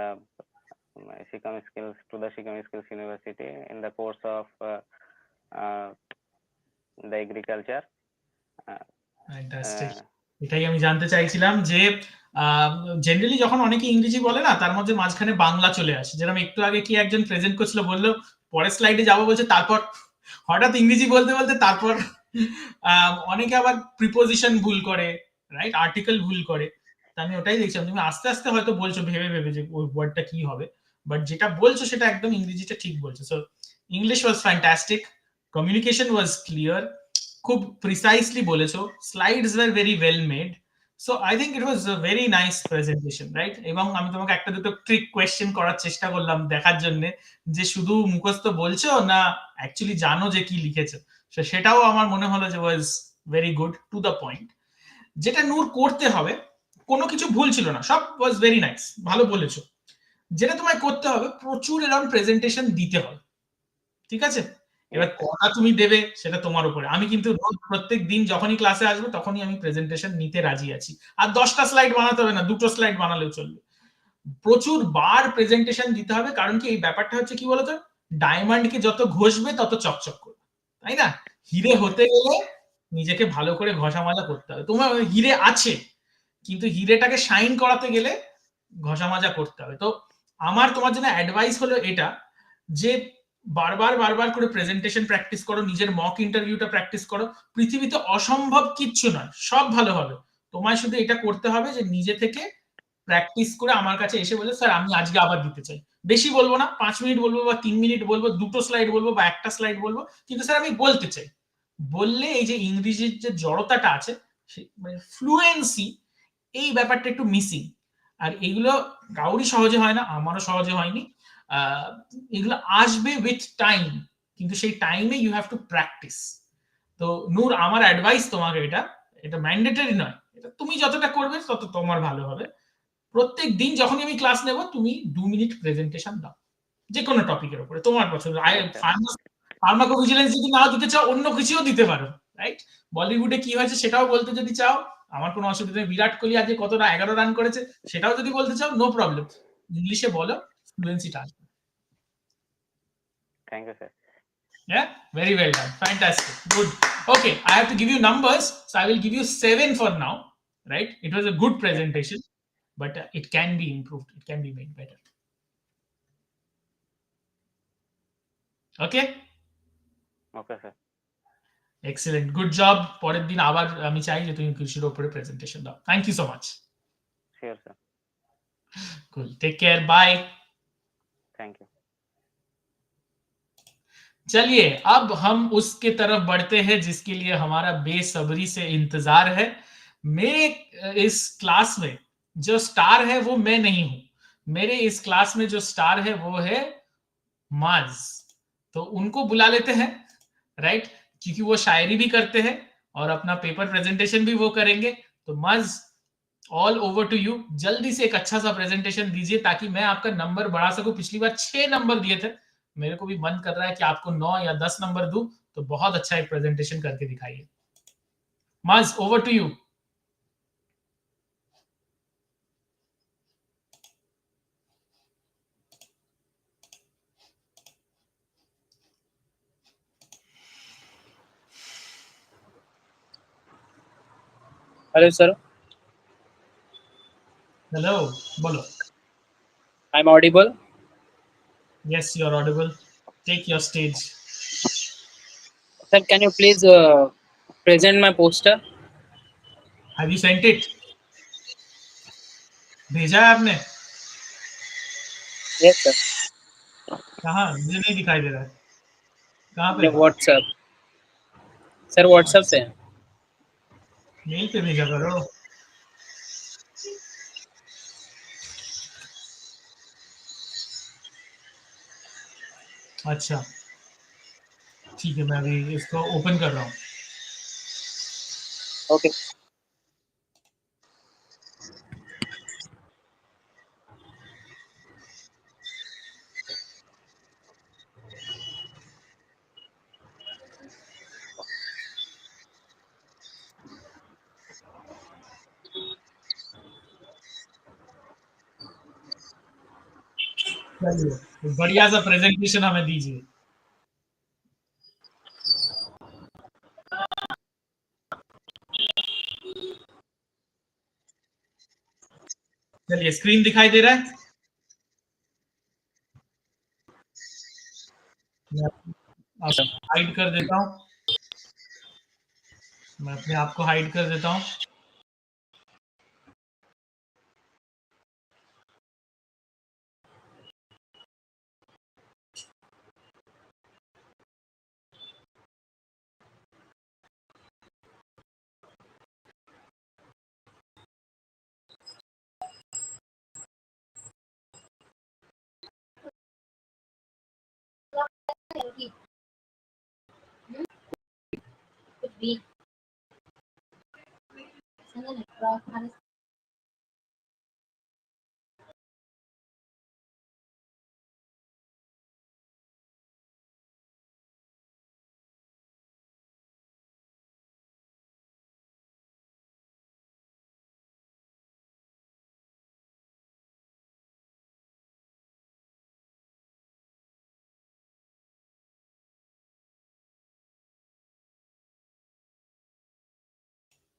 Sikkim Skills to the Sikkim Skills University in the course of uh, the agriculture. Fantastic. এটাই আমি জানতে চাইছিলাম যে generally যখন অনেকে ইংরেজি বলে না, তার মধ্যে মাঝখানে বাংলা চলে আসে। যেরকম একটু আগে কি একজন প্রেজেন্ট করছিল, বললো পরের স্লাইডে যাবো বলছে, তারপর হঠাৎ ইংরেজি বলতে বলতে তারপর অনেকে আবার প্রিপোজিশন ভুল করে, রাইট, আর্টিকেল ভুল করে। তা আমি ওটাই দেখছিলাম, তুমি আস্তে আস্তে হয়তো বলছো ভেবে ভেবে যে ওই ওয়ার্ডটা কি হবে, বাট যেটা বলছো সেটা একদম ইংরেজিটা ঠিক বলছো। So English was fantastic, communication was clear, খুব প্রিসাইসলি বলেছো, slides were very well made. So I think it was a very nice presentation, right. এবং আমি তোমাকে একটা দুটো ট্রিক কোয়েশ্চেন করার চেষ্টা করলাম দেখার জন্য যে শুধু মুখস্থ বলছো না অ্যাকচুয়ালি জানো যে কি লিখেছো। সেটাও আমার মনে হলো যে ওয়াজ very good, to the point. যেটা নূর করতে হবে, কোনো কিছু ভুল ছিল না, সব ওয়াজ ভেরি নাইস, ভালো বলেছো। যেটা তোমায় করতে হবে, প্রচুর এরকম প্রেজেন্টেশন দিতে হবে, ঠিক আছে। এবার কটা তুমি দেবে সেটা তোমার উপরে। আমি কিন্তু প্রত্যেক দিন যখনই ক্লাসে আসবো তখনই আমি প্রেজেন্টেশন নিতে রাজি আছি। আর 10টা স্লাইড বানাতে হবে না, 2টো স্লাইড বানালেও চলবে। প্রচুর বার প্রেজেন্টেশন দিতে হবে, কারণ কি এই ব্যাপারটা হচ্ছে কি বলতো, ডায়মন্ডকে যত ঘষবে তত চকচক করবে, তাই না। হিরে হতে গেলে নিজেকে ভালো করে ঘষা মাজা করতে হবে। তোমার হিরে আছে, কিন্তু হিরেটাকে শাইন করাতে গেলে ঘষা মাজা করতে হবে। তো আমার তোমার জন্য অ্যাডভাইস হলো এটা, যে বারবার বারবার করে প্রেজেন্টেশন প্র্যাকটিস করো, নিজের মক ইন্টারভিউটা প্র্যাকটিস করো। পৃথিবীতে অসম্ভব কিচ্ছু নয়, সব ভালো হবে। তোমায় শুধু এটা করতে হবে যে নিজে থেকে প্র্যাকটিস করে আমার কাছে এসে বলে, স্যার আমি আজকে আবার দিতে চাই। বেশি বলবো না, 5 মিনিট বলবো বা 3 মিনিট বলবো, 2টো স্লাইড বলবো বা একটা স্লাইড বলবো, কিন্তু স্যার আমি বলতে চাই। বললে এই যে ইংরেজির যে জড়তাটা আছে, মানে ফ্লুয়েন্সি, এই ব্যাপারটা একটু মিসিং। আর এগুলো কাউরই সহজে হয় না, আমারও সহজে হয়নি। এগুলো আসবে উইথ টাইম, কিন্তু সেই টাইমে ইউ হ্যাভ টু প্র্যাকটিস। তো নূর, আমার অ্যাডভাইস তোমাকে, এটা এটা ম্যান্ডেটরি নয়, এটা তুমি যতটা করবে তত তোমার ভালো হবে। প্রত্যেক দিন যখনই আমি ক্লাস নেব, তুমি 2 মিনিট প্রেজেন্টেশন দাও, যে কোনো টপিকের উপরে তোমার পছন্দ। ফার্মাকোভিজিলেন্স যদি নাও দিতে চাও, অন্য কিছুও দিতে পারো, রাইট। বলিউডে কি হয়েছে সেটাও বলতে যদি চাও, আমার কোনো অসুবিধা নেই। বিরাট কোহলি আজকে কতটা 11 রান করেছে সেটাও যদি বলতে চাও, নো প্রবলেম, ইংলিশে বলো, ফ্লুয়েন্সিটা আসবে। Thank you, sir. Yeah, very well done, fantastic, good. Okay, I have to give you numbers, so I will give you 7 for now, right. It was a good presentation, but it can be improved, it can be made better. Okay, Okay, sir. excellent, good job. পরের দিন আবার আমি চাই যে তুমি কৃষির উপরে presentation দাও। Thank you so much. Sure, sir. Cool, take care, bye. Thank you. चलिए अब हम उसके तरफ बढ़ते हैं जिसके लिए हमारा बेसब्री से इंतजार है। मेरे इस क्लास में जो स्टार है वो मैं नहीं हूं, मेरे इस क्लास में जो स्टार है वो है माज। तो उनको बुला लेते हैं, राइट, क्योंकि वो शायरी भी करते हैं और अपना पेपर प्रेजेंटेशन भी वो करेंगे। तो माज, ऑल ओवर टू यू। जल्दी से एक अच्छा सा प्रेजेंटेशन दीजिए ताकि मैं आपका नंबर बढ़ा सकूं। पिछली बार 6 नंबर दिए थे, मेरे को भी मन कर रहा है कि आपको 9 या 10 नंबर दूं। तो बहुत अच्छा एक प्रेजेंटेशन करके दिखाइए। Maaz, over to you. Hello, sir. Hello, बोलो। I'm audible. Yes, you're audible. Take your stage. Sir, can you please present my poster? Have you sent it? भेजा है आपने? Yes, sir. कहाँ? मुझे नहीं दिखाई दे रहा है। कहाँ पे? The WhatsApp. Sir, WhatsApp पे है। मेल पे भेजा करो। अच्छा, ठीक है, मैं अभी इसको ओपन कर रहा हूँ। Okay. चलिए, तो बढ़िया सा प्रेजेंटेशन हमें दीजिए। चलिए, स्क्रीन दिखाई दे रहा है? मैं आपको हाइड कर देता हूँ। मैं अपने आप को हाइड कर देता हूँ।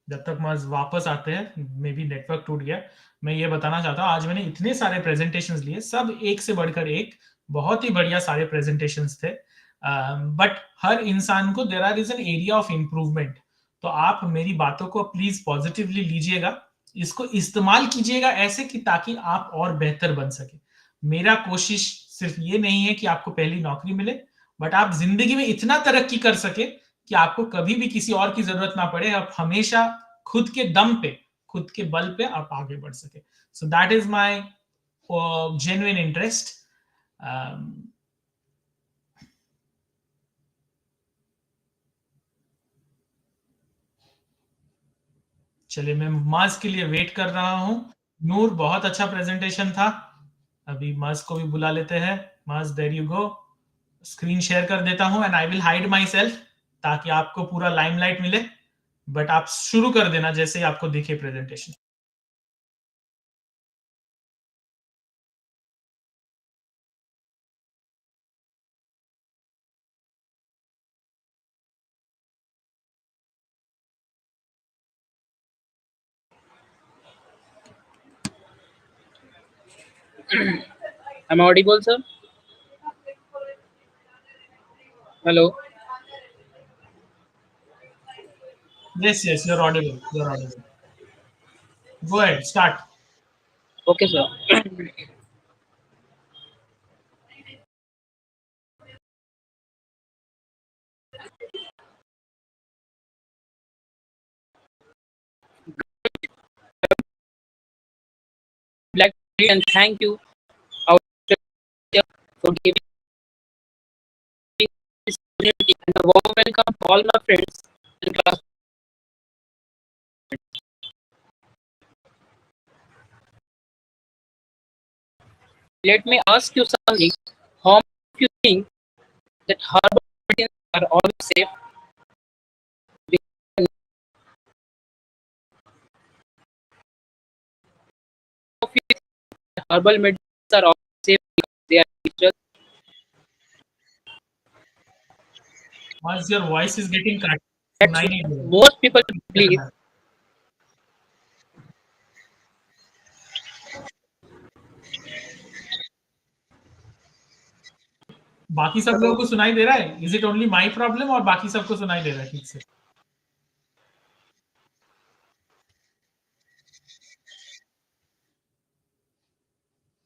जब तक मज वापस आते हैं, मे बी नेटवर्क टूट गया। मैं ये बताना चाहता हूँ, आज मैंने इतने सारे प्रेजेंटेशंस लिए, सब एक से बढ़कर एक, बहुत ही बढ़िया सारे प्रेजेंटेशंस थे। बट हर इंसान को there is an area of improvement. तो आप मेरी बातों को प्लीज पॉजिटिवली लीजिएगा, इसको इस्तेमाल कीजिएगा ऐसे कि ताकि आप और बेहतर बन सके। मेरा कोशिश सिर्फ ये नहीं है कि आपको पहली नौकरी मिले, बट आप जिंदगी में इतना तरक्की कर सके कि आपको कभी भी किसी और की जरूरत ना पड़े। आप हमेशा खुद के दम पे, खुद के बल पे आप आगे बढ़ सके। So that is my genuine interest. चलिए, मैं मास के लिए वेट कर रहा हूं। नूर, बहुत अच्छा प्रेजेंटेशन था। अभी मास को भी बुला लेते हैं। मास, there you go. Screen share कर देता हूं and I will hide myself, ताकि आपको पूरा लाइमलाइट मिले। बट आप शुरू कर देना जैसे ही आपको दिखे presentation. I'm audible, sir? Hello? Yes, yes, you're audible. You're audible. Go ahead, start. Okay, sir. Black and thank you, our teacher, for giving this opportunity, and a warm welcome to all my friends in class. Let me ask you something. How much of you think that herbal medicines are always safe? Of you think that herbal medicines are always safe because they are natural? Once your voice is getting cut, That's सुनाई what नहीं दे रहा। most people believe. बाकी सब लोगों को सुनाई दे रहा है? Is it only my problem और बाकी सबको सुनाई दे रहा है ठीक से?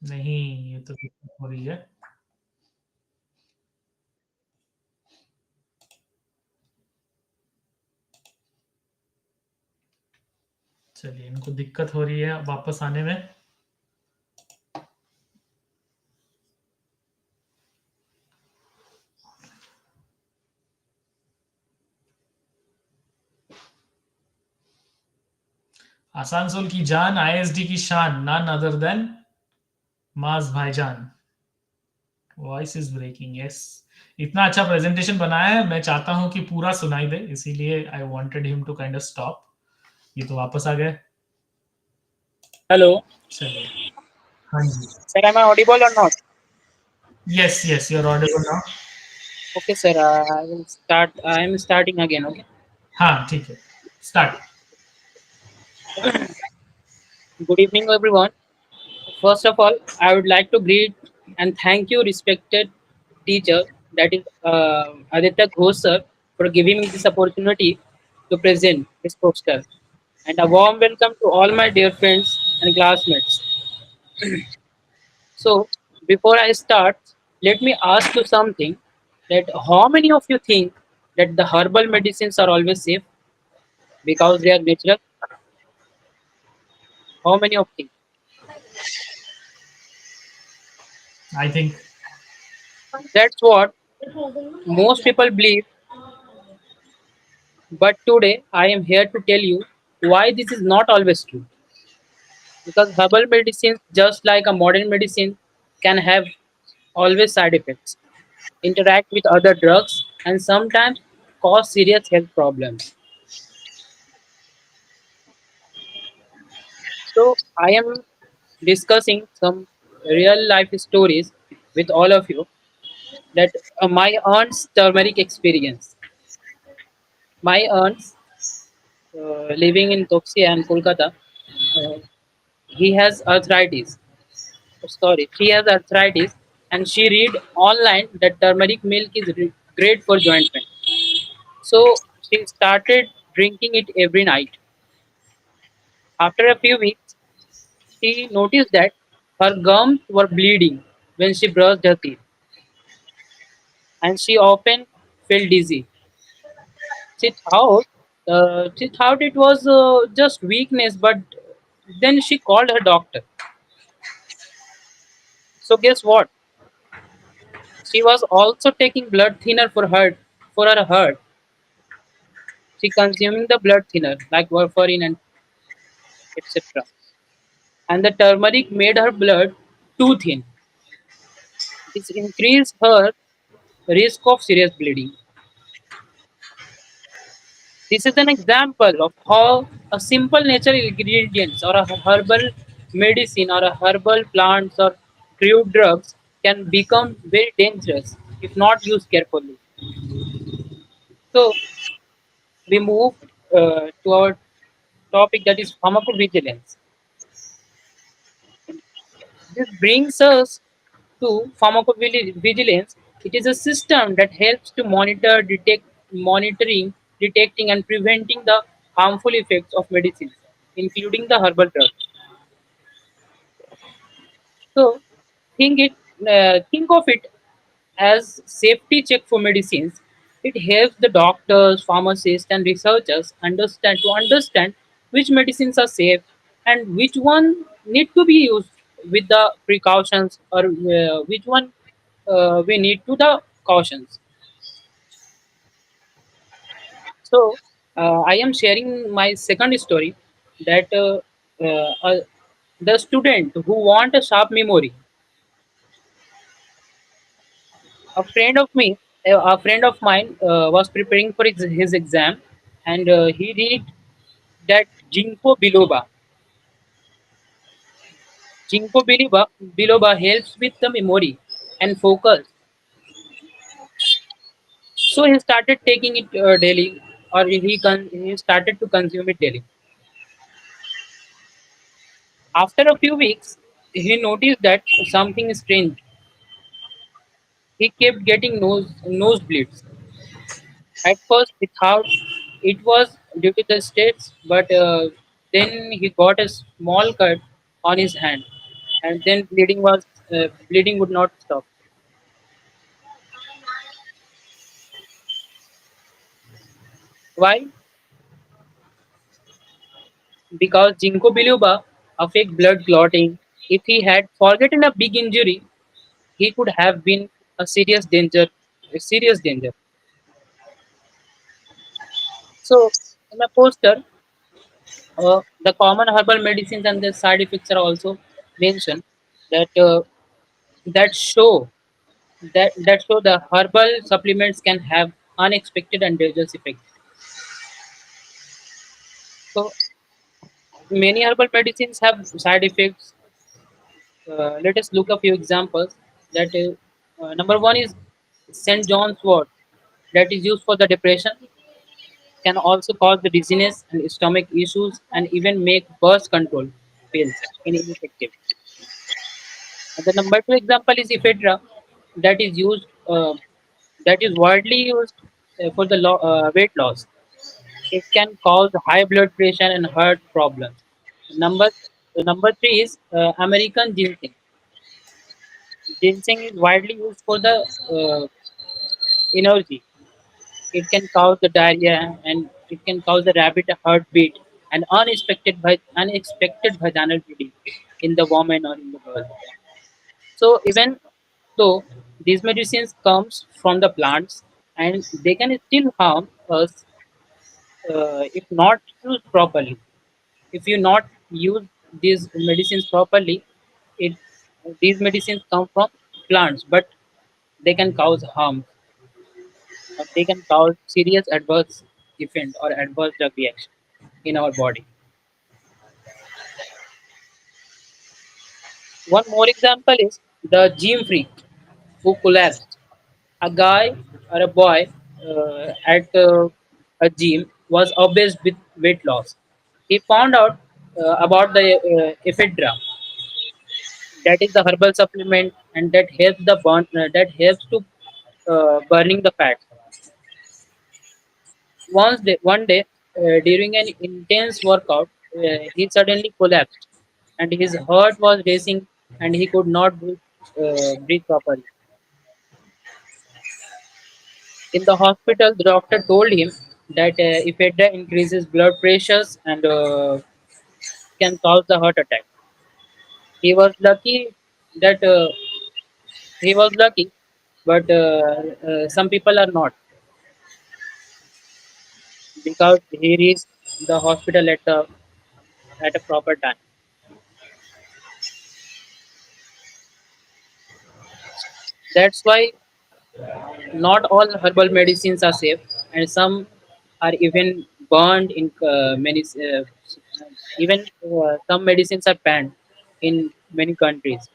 नहीं, ये तो दिक्कत हो रही है। चलिए, इनको दिक्कत हो रही है वापस आने में। आसानसोल की जान, आईएसडी की शान, नन अदर देन माज भाईजान। Voice is breaking, yes. इतना अच्छा प्रेजेंटेशन बनाया है, मैं चाहता हूं कि पूरा सुनाई दे, इसीलिए I wanted him to kind of stop. ये तो वापस आ गए। Hello, चलिए, हाँ जी। sir, am I audible or not? Yes, yes, you're audible now. Okay, sir. I will start. I am starting again. Okay. हाँ ठीक है, start. Good evening, everyone. First of all, I would like to greet and thank you, respected teacher, that is Aditya Ghosh sir, for giving me this opportunity to present this poster. And a warm welcome to all my dear friends and classmates. So, before I start, let me ask you something: that how many of you think that the herbal medicines are always safe because they are natural? How many of you? I think That's what most people believe. But today I am here to tell you why this is not always true. Because herbal medicines, just like a modern medicine, can have always side effects, interact with other drugs, and sometimes cause serious health problems. So I am discussing some real life stories with all of you, that my aunt's turmeric experience. My aunt's living in Toxia and Kolkata, uh, he has arthritis. Sorry, she has arthritis, and she read online that turmeric milk is great for joint pain. So she started drinking it every night. After a few weeks, she noticed that her gums were bleeding when she brushed her teeth, and she often felt dizzy. She thought, she thought it was just weakness, but then she called her doctor. So guess what? She was also taking blood thinner for her heart. She consuming the blood thinner like warfarin and etc. And the turmeric made her blood too thin. This increased her risk of serious bleeding. This is an example of how a simple natural ingredients or a herbal medicine or a herbal plants or crude drugs can become very dangerous if not used carefully. So we move to our topic, that is pharmacovigilance. This brings us to pharmacovigilance. It is a system that helps to detecting, and preventing the harmful effects of medicines, including the herbal drugs. So, think of it as safety check for medicines. It helps the doctors, pharmacists, and researchers understand which medicines are safe and which one need to be used with the precautions, or which one we need to the cautions. So I am sharing my second story, that the student who want a sharp memory. A friend of mine was preparing for his exam, and he read that ginkgo biloba helps with the memory and focus. So he started taking it daily, or he started to consume it daily. After a few weeks, he noticed that something is strange. He kept getting nosebleeds. At first, he thought it was due to the states, but then he got a small cut on his hand, and then bleeding would not stop. Why? Because ginkgo biloba affect blood clotting. If he had forgotten a big injury, he could have been a serious danger. A serious danger. So, in a poster, the common herbal medicines and their side effects are also mentioned, that that show that show the herbal supplements can have unexpected and dangerous effects. So many herbal medicines have side effects. Let us look a few examples. That Number one is St. John's wort, that is used for the depression, can also cause the dizziness and stomach issues, and even make birth control pills ineffective. And the number two example is ephedra, that is used, that is widely used for the weight loss. It can cause high blood pressure and heart problems. Number number three is American ginseng. Ginseng is widely used for the energy. It can cause the diarrhea and it can cause the rapid heartbeat and unexpected vaginal bleeding in the woman or in the girl. So even though these medicines comes from the plants and they can still harm us if not used properly. If you not use these medicines properly, it these medicines come from plants, but they can cause harm or they can cause serious adverse event or adverse drug reaction in our body. One more example is the gym freak who collapsed. A guy or a boy at a gym was obsessed with weight loss. He found out about the ephedra, that is the herbal supplement, and that helps the that helps to burning the fat. One day, during an intense workout, he suddenly collapsed, and his heart was racing, and he could not breathe properly. In the hospital, the doctor told him that if it increases blood pressures and can cause the heart attack. He was lucky that he was lucky, but some people are not because he reached the hospital at a proper time. That's why not all herbal medicines are safe, and some are even burned in many. Even some medicines are banned in many countries.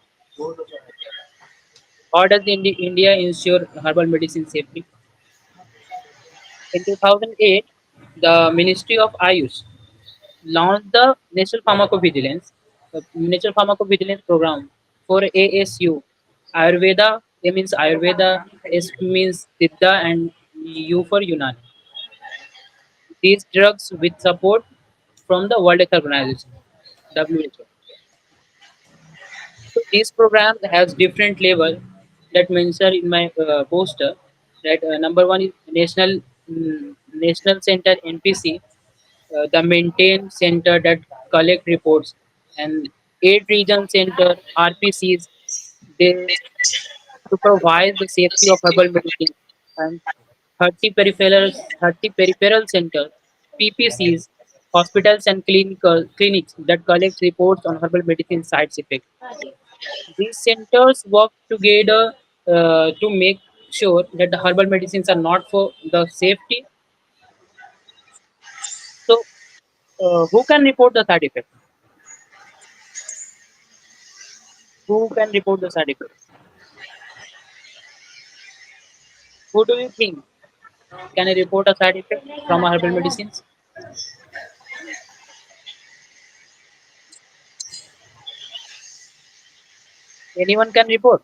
How does India ensure herbal medicine safely? In 2008, the Ministry of Ayush launched the National Pharmacovigilance Program for ASU. Ayurveda, A means Ayurveda, S means Siddha, and U for Unani. These drugs with support from the World Health Organization, WHO. So these programs has different level that mentioned in my poster. That number one is National Center NPC, the maintain center that collect reports, and 8 region center RPCs. They supervise the safety of herbal medicine, and 30 peripheral centers PPCs, hospitals and clinics that collect reports on herbal medicine side effects. These centers work together to make sure that the herbal medicines are not for the safety. So, who can report the side effects? Who can report the side effects? Who do you think can report a side effect from a herbal medicines? Anyone can report.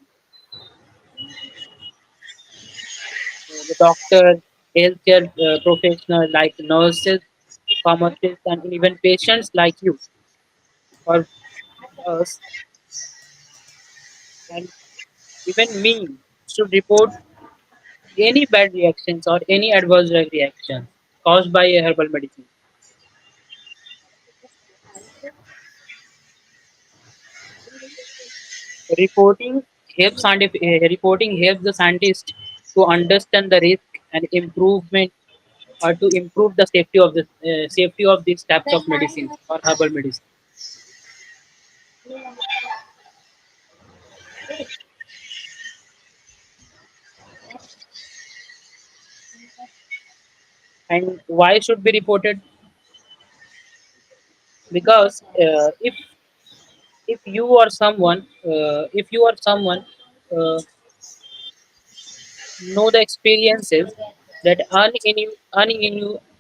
The doctor, healthcare professional like nurses, pharmacists, and even patients like you or us, and even me should report any bad reactions or any adverse drug reactions caused by a herbal medicine. Reporting reporting helps the scientist to understand the risk and improvement or to improve the safety of these types of medicines or herbal medicine. And why should be reported? Because if you are someone, know the experiences that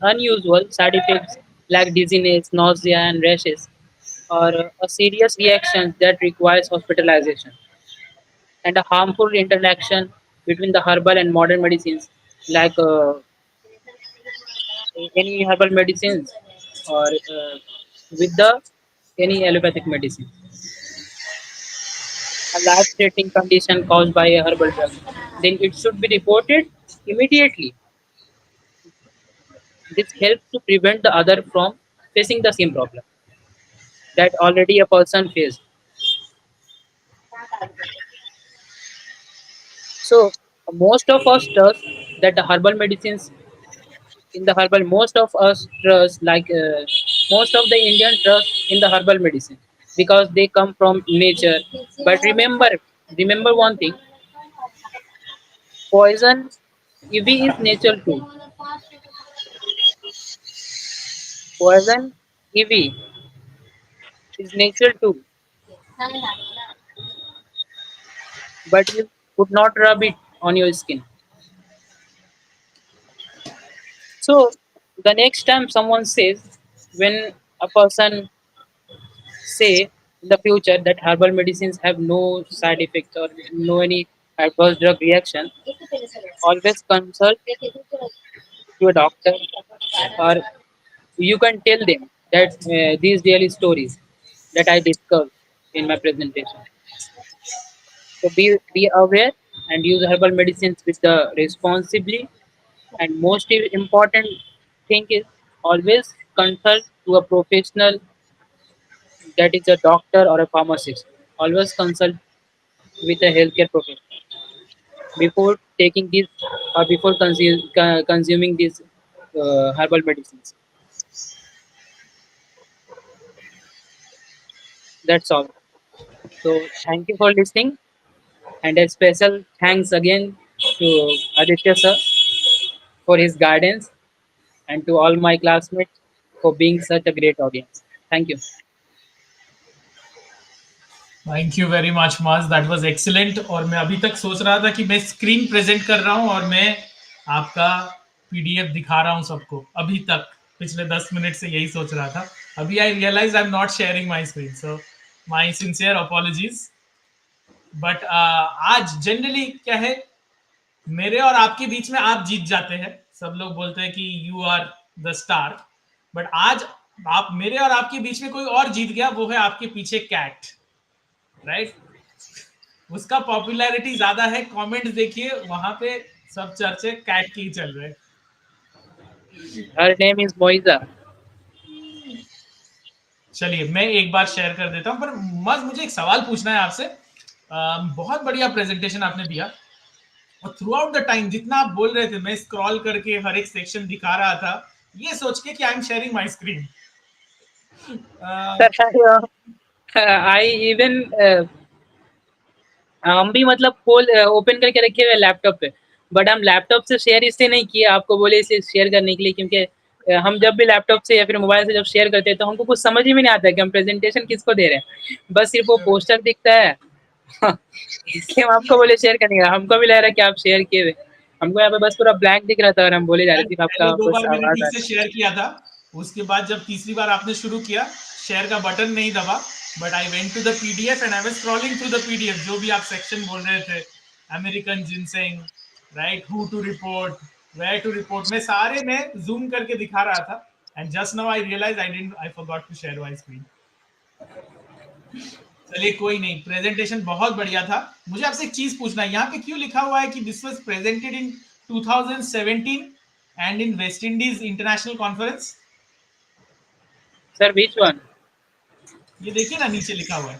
unusual side effects like dizziness, nausea, and rashes, or a serious reaction that requires hospitalization, and a harmful interaction between the herbal and modern medicines, like any herbal medicines or with the any allopathic medicine. A life-threatening condition caused by a herbal drug, then it should be reported immediately. This helps to prevent the other from facing the same problem that already a person faced. So most of us trust that the herbal medicines in the herbal. Most of us trust most of the Indian trust in the herbal medicine because they come from nature. But remember one thing: poison EV is natural too. Poison EV is natural too, but you could not rub it on your skin. So the next time someone says, when a person say in the future that herbal medicines have no side effects or no any adverse drug reaction, always consult to a doctor, or you can tell them that these daily stories that I discussed in my presentation. So be aware and use herbal medicines with the responsibly. And most important thing is always consult to a professional, that is a doctor or a pharmacist. Always consult with a healthcare professional before taking this or before consuming these herbal medicines. That's all. So thank you for listening, and a special thanks again to Aditya sir for his guidance, and to all my classmates for being such a great audience. Thank you. Thank you very much माज, that was excellent. और मैं अभी तक सोच रहा था कि मैं स्क्रीन प्रेजेंट कर रहा हूं और मैं आपका पीडीएफ दिखा रहा हूं सबको। अभी तक पिछले 10 मिनट से यही सोच रहा था। अभी I realise I am not sharing my screen, so my sincere apologies. But आज जनरली क्या है, मेरे और आपके बीच में आप जीत जाते हैं। सब लोग बोलते हैं कि you are the star, but आज आप मेरे और आपके बीच में कोई और जीत गया, वो है आपके पीछे कैट, राइट? उसका पॉपुलैरिटी ज्यादा है। कमेंट्स देखिए, वहां पे सब चर्चे कैट की ही चल रहे हैं। Her name is Moiza. चलिए मैं एक बार शेयर कर देता हूं, पर मज मुझे एक सवाल पूछना है आपसे। बहुत बढ़िया प्रेजेंटेशन आपने दिया, और थ्रू आउट द टाइम जितना आप बोल रहे थे, मैं स्क्रॉल करके हर एक सेक्शन दिखा रहा था, ये सोच के कि I am sharing my screen. Sir, I even हम भी मतलब खोल ओपन करके रखे हुए लैपटॉप पे, बट हम लैपटॉप से शेयर इससे नहीं किए, आपको बोले इसे शेयर करने के लिए, क्योंकि हम जब भी लैपटॉप से या फिर मोबाइल से जब शेयर करते हैं तो हमको कुछ समझ ही में नहीं आता है कि हम प्रेजेंटेशन किसको दे रहे हैं, बस सिर्फ वो पोस्टर दिखता है। इसलिए हम आपको बोले शेयर करने का, हमको भी लग रहा है कि आप शेयर किए हुए, हमको यहाँ पे बस पूरा ब्लैंक दिख रहा था और हम बोले जा रहे थे आपका पहले दो बस बार मैंने आवाज आ ठीक रहा से शेयर किया था, उसके बाद जब तीसरी बार आपने शुरू किया, शेयर का बटन नहीं दबा, but I went to the PDF and I was scrolling through the PDF, जो भी आप सेक्शन बोल रहे थे, American ginseng, right, who to report, where to report, मैं सारे में जूम करके दिखा रहा था। And just now I realise I forgot to share my screen. चलिए कोई नहीं, प्रेजेंटेशन बहुत बढ़िया था। मुझे आपसे एक चीज पूछना है, यहाँ पे क्यों लिखा हुआ है कि this was presented in 2017 and in West Indies international conference? Sir, which one? ये देखिए ना, नीचे लिखा हुआ है।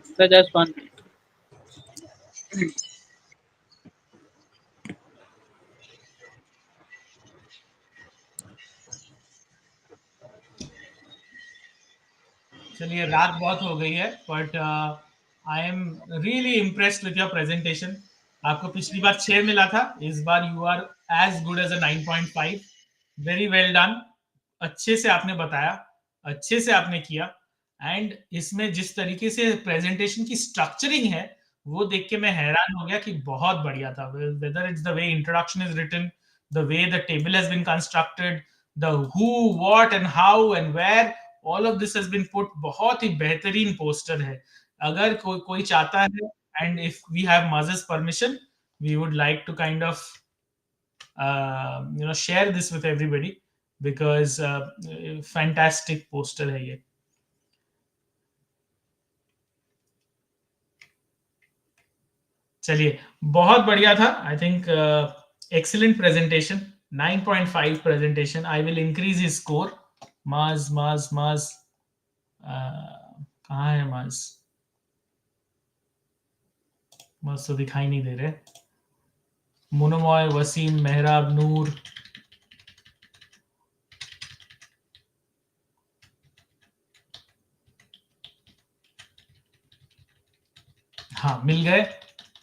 Sir just one. चलिए रात बहुत हो गई है, but I am really impressed with your presentation. आपको पिछली बार 6 मिला था, इस बार you are as good as a 9.5। Very well done. अच्छे से आपने बताया, अच्छे से आपने किया, एंड इसमें जिस तरीके से प्रेजेंटेशन की स्ट्रक्चरिंग है वो देख के मैं हैरान हो गया कि बहुत बढ़िया था. Whether it's the way introduction is written, the way the table has been constructed, the who, what and how and where, all of this has been put. बहुत ही बेहतरीन पोस्टर है. अगर कोई चाहता है, and if we have Maz's permission, we would like to kind of share this with everybody, because fantastic poster है ये. चलिए, बहुत बढ़िया था. I think excellent presentation. 9.5 presentation. I will increase his score. Maz, कहाँ है Maz? Maz तो दिखाई नहीं दे रहे. मुनमॉय, वसीम, मेहराब, नूर. हाँ, मिल गए.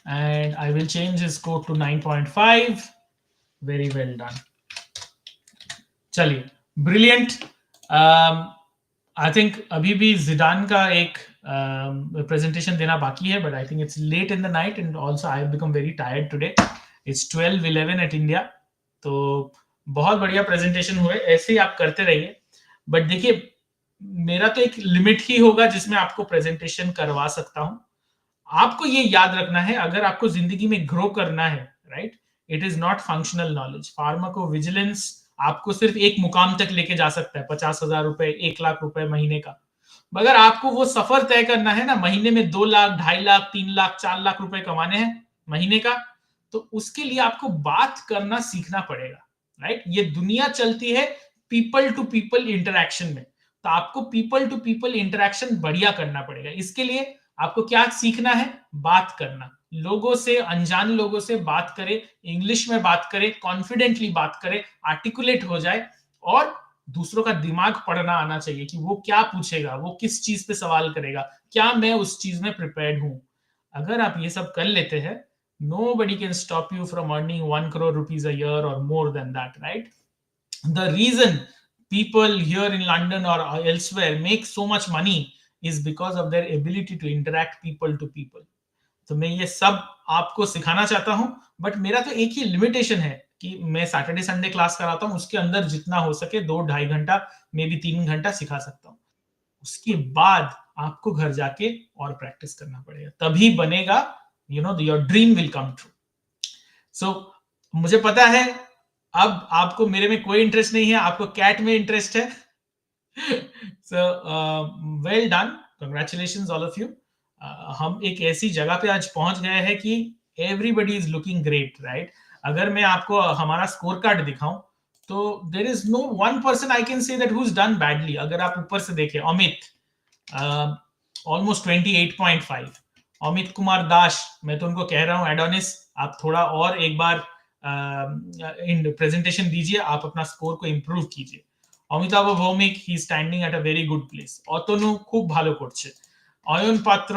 And I will change his score to 9.5. Very well done. चलिए, brilliant. I think अभी भी जिडान का एक presentation देना बाकी है, but I think it's late in the night and also I have become very tired today. It's 12:11 at India. तो बहुत बढ़िया presentation हुए. ऐसे ही आप करते रहिए. But देखिए, मेरा तो एक लिमिट ही होगा जिसमें आपको presentation करवा सकता हूं. आपको ये याद रखना है, अगर आपको जिंदगी में ग्रो करना है, right, it is not functional knowledge. Pharmacovigilance आपको सिर्फ एक मुकाम तक लेके जा सकता है, 50,000 रुपए, 1 लाख रुपए महीने का. मगर आपको वो सफर तय करना है ना, महीने में 2 लाख, 2.5 लाख, 3 लाख, 4 लाख रुपए कमाने हैं महीने का, तो उसके लिए आपको बात करना सीखना पड़ेगा, राइट. ये दुनिया चलती है पीपल टू पीपल इंटरेक्शन में, तो आपको पीपल टू पीपल इंटरेक्शन बढ़िया करना पड़ेगा. इसके लिए आपको क्या सीखना है? बात करना. लोगों से, अनजान लोगों से बात करें, इंग्लिश में बात करें, कॉन्फिडेंटली बात करें, आर्टिकुलेट हो जाए, और दूसरों का दिमाग पढ़ना आना चाहिए कि वो क्या पूछेगा, वो किस चीज पे सवाल करेगा, क्या मैं उस चीज में प्रिपेयर्ड हूं. अगर आप ये सब कर लेते हैं, nobody can stop you from earning 1 crore rupees a year or more than that, right? The reason people here in London or elsewhere make so much money is because of their ability to interact people to people. तो मैं ये सब आपको सिखाना चाहता हूं, but मेरा तो एक ही लिमिटेशन है कि मैं सैटरडे संडे क्लास कराता हूं, उसके अंदर जितना हो सके 2-2.5 घंटा, मे बी 3 घंटा सिखा सकता हूं. उसके बाद आपको घर जाके और प्रैक्टिस करना पड़ेगा, तभी बनेगा, your dream will come true. So मुझे पता है अब आपको मेरे में कोई इंटरेस्ट नहीं है, आपको कैट में इंटरेस्ट है. So well done, congratulations all of you. हम एक ऐसी जगह पे आज पहुंच गए हैं कि everybody is looking great, right? अगर मैं आपको हमारा स्कोर कार्ड दिखाऊं, तो there is no one person I can say that who's done badly. अगर आप ऊपर से देखें, अमित almost 28.5. अमित कुमार दास, मैं तो उनको कह रहा हूं एडोनिस, आप थोड़ा और एक बार इन प्रेजेंटेशन दीजिए, आप अपना स्कोर को इम्प्रूव कीजिए. Amitabh Bhowmik, he standing at a very good place. Atanu খুব ভালো করছে. অয়ন পাত্র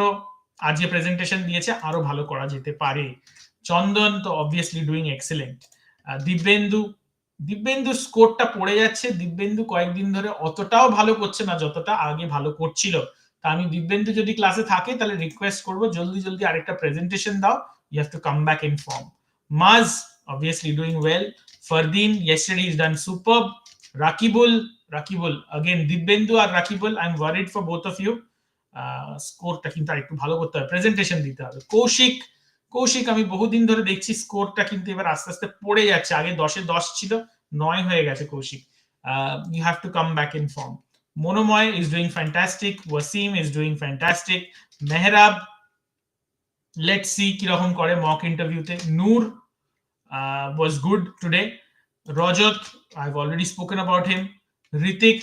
আজকে প্রেজেন্টেশন দিয়েছে, আরো ভালো করা যেতে পারে. চন্দন তো অবভিয়াসলি ডুইং এক্সেলেন্ট. দিব্যেন্দু স্কোরটা পড়ে যাচ্ছে. দিব্যেন্দু কয়েকদিন ধরে অতটাও ভালো করছে না যতটা আগে ভালো করছিল. তা আমি দিব্যেন্দু যদি ক্লাসে থাকে তাহলে রিকোয়েস্ট করব, জলদি জলদি আরেকটা প্রেজেন্টেশন দাও. You have to come back in form. Maaz obviously doing well. Fardeen, yesterday he's done superb. Rakibul again, Dibbendu আর Rakibul, I'm worried for both of you. স্কোরটা কিন্তু একটু ভালো করতে হবে, প্রেজেন্টেশন দিতে হবে. কৌশিক আমি বহুদিন ধরে দেখছি স্কোরটা কিন্তু এবার আস্তে আস্তে পড়ে যাচ্ছে. আগে 10-এ 10 ছিল, 9 হয়ে গেছে Kaushik. You have to come back in form. Monomoy is doing fantastic. Wasim is doing fantastic. Mehrab, let's see কিরকম করে মক ইন্টারভিউতে. নূর was good today. Rajat, I've already spoken about him. Hrithik,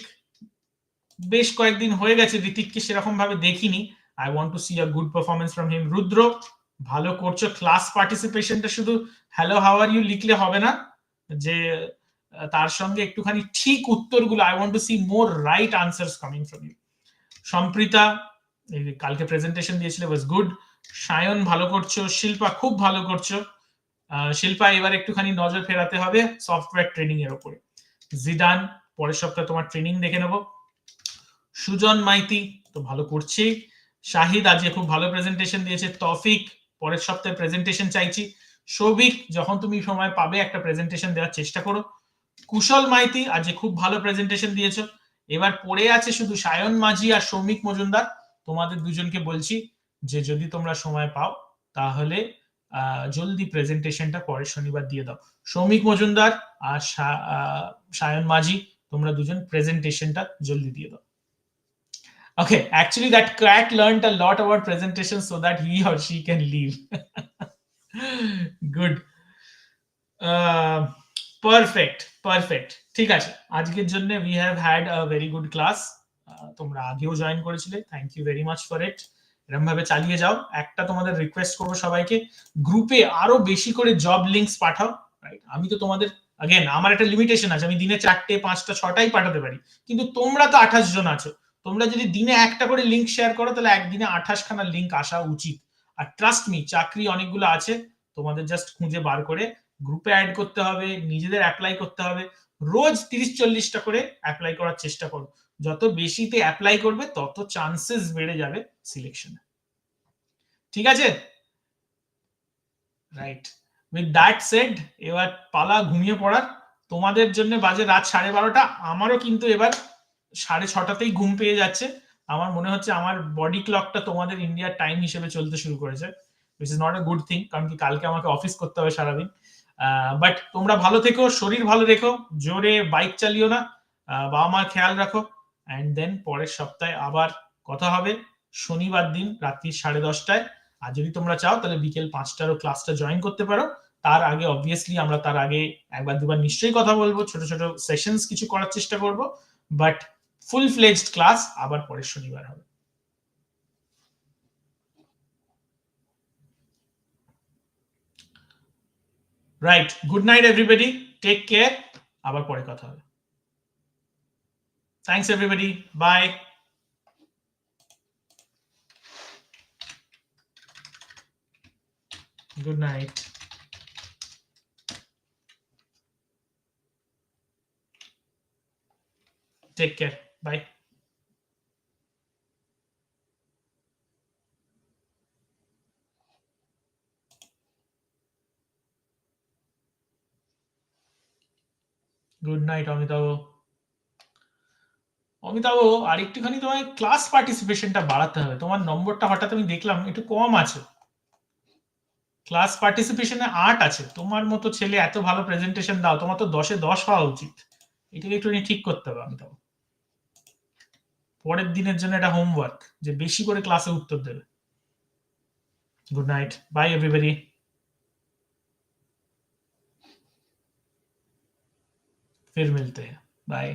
বেশ কয়েকদিন হয়ে গেছে ঋতিককে সেরকম ভাবে দেখিনি. I want to see a good performance from him. রুদ্র, ভালো করছো. ক্লাস পার্টিসিপেশনটা শুধু হ্যালো হাউ আর ইউ লিখলে হবে না, যে তার সঙ্গে একটুখানি ঠিক উত্তরগুলো, I want to see more right answers coming from you. Samprita, কালকে প্রেজেন্টেশন দিয়েছিলে, was good. সায়ন ভালো করছো. শিল্পা খুব ভালো করছো. শিল্পা এবার একটুখানি নজর ফেরাতে হবে সফটওয়্যার ট্রেনিং এর উপরে. জিদান, পরের সপ্তাহে তোমার ট্রেনিং দেখে নেব. সুজন মাইতি তো ভালো করছে. শাহিদ আজকে খুব ভালো প্রেজেন্টেশন দিয়েছে. তৌফিক, পরের সপ্তাহে প্রেজেন্টেশন চাইছি। সৌভিক, যখন তুমি সময় পাবে একটা প্রেজেন্টেশন দেওয়ার চেষ্টা করো। কুশল মাইতি, আজকে খুব ভালো প্রেজেন্টেশন দিয়েছো। এবার পড়ে আছে শুধু সায়ন মাঝি আর সৌমিক মজুমদার। তোমাদের দুজনকে বলছি যে যদি তোমরা সময় পাও তাহলে জলদি প্রেজেন্টেশনটা পরের শনিবার দিয়ে দাও। সৌমিক মজুমদার আর সায়ন মাঝি, তোমরা দুজন প্রেজেন্টেশনটা জলদি দিয়ে দাও। Okay, actually that crack learned a lot about presentation so that he or she can leave. Good. Perfect. ঠিক আছে, আজকের জন্য we have had a very good class. তোমরা আগেও জয়েন করেছিলে, thank you very much for it. এরকম ভাবে চালিয়ে যাও। একটা তোমাদের রিকোয়েস্ট করবো সবাইকে, গ্রুপে আরো বেশি করে জব লিঙ্কস পাঠাও। রাইট, আমি তো তোমাদের अगेन আমার একটা লিমিটেশন আছে, আমি দিনে 4টে 5টা 6টাই পাঠাতে পারি, কিন্তু তোমরা তো 28 জন আছো। তোমরা যদি দিনে একটা করে লিঙ্ক শেয়ার করো তাহলে একদিনে 28 খানা লিঙ্ক আসা উচিত। আর ট্রাস্ট মি, চাকরি অনেকগুলো আছে, তোমাদের জাস্ট খুঁজে বার করে গ্রুপে অ্যাড করতে হবে, নিজেদের অ্যাপ্লাই করতে হবে। রোজ 30-40টা করে অ্যাপ্লাই করার চেষ্টা করো। যত বেশিতে অ্যাপ্লাই করবে তত চান্সেস বেড়ে যাবে সিলেকশনে। ঠিক আছে, রাইট। উইথ দ্যাট সেড, এবার পালা ঘুমিয়ে পড়ার। তোমাদের জন্য বাজে রাত 12:30, আমারও কিন্তু এবার 6:30তেই ঘুম পেয়ে যাচ্ছে। আমার মনে হচ্ছে আমার বডি ক্লকটা তোমাদের ইন্ডিয়ার টাইম হিসেবে চলতে শুরু করেছে, which is not a good thing, কারণ কি কালকে আমাকে অফিস করতে হবে সারাদিন। বাট তোমরা ভালো থেকো, শরীর ভালো রেখো, জোরে বাইক চালিও না, বাবা মার খেয়াল রাখো। অ্যান্ড দেন পরের সপ্তাহে আবার কথা হবে শনিবার দিন রাত্রি 10:30টায়। আর যদি তোমরা চাও তাহলে বিকেল 5টারও ক্লাসটা জয়েন করতে পারো। তার আগে অবভিয়াসলি আমরা তার আগে একবার দুবার নিশ্চয়ই কথা বলবো, ছোট ছোট সেশনস কিছু করার চেষ্টা করব, বাট ফুল ফ্লেজড ক্লাস আবার পরের শনিবার হবে। Right, good night everybody, take care, আবার পরে কথা হবে। Thanks everybody, bye. Good night. Take care. Bye. Good night Amitabh. Amitabh, আরেকটুখানি তোমার ক্লাস পার্টিসিপেশনটা বাড়াতে হবে। তোমার নম্বরটা হঠাৎ আমি দেখলাম একটু কম আছে। ক্লাস পার্টিসিপেশনে 8 আছে। তোমার মতো ছেলে এত ভালো প্রেজেন্টেশন দাও, তোমার তো 10-এ 10 হওয়া উচিত। এটাকে একটু ঠিক করতে হবে অমিতাভ। পরের দিনের জন্য এটা হোমওয়ার্ক, যে বেশি করে ক্লাসে উত্তর দেবে। Good night, bye everybody. फिर मिलते हैं, बाय।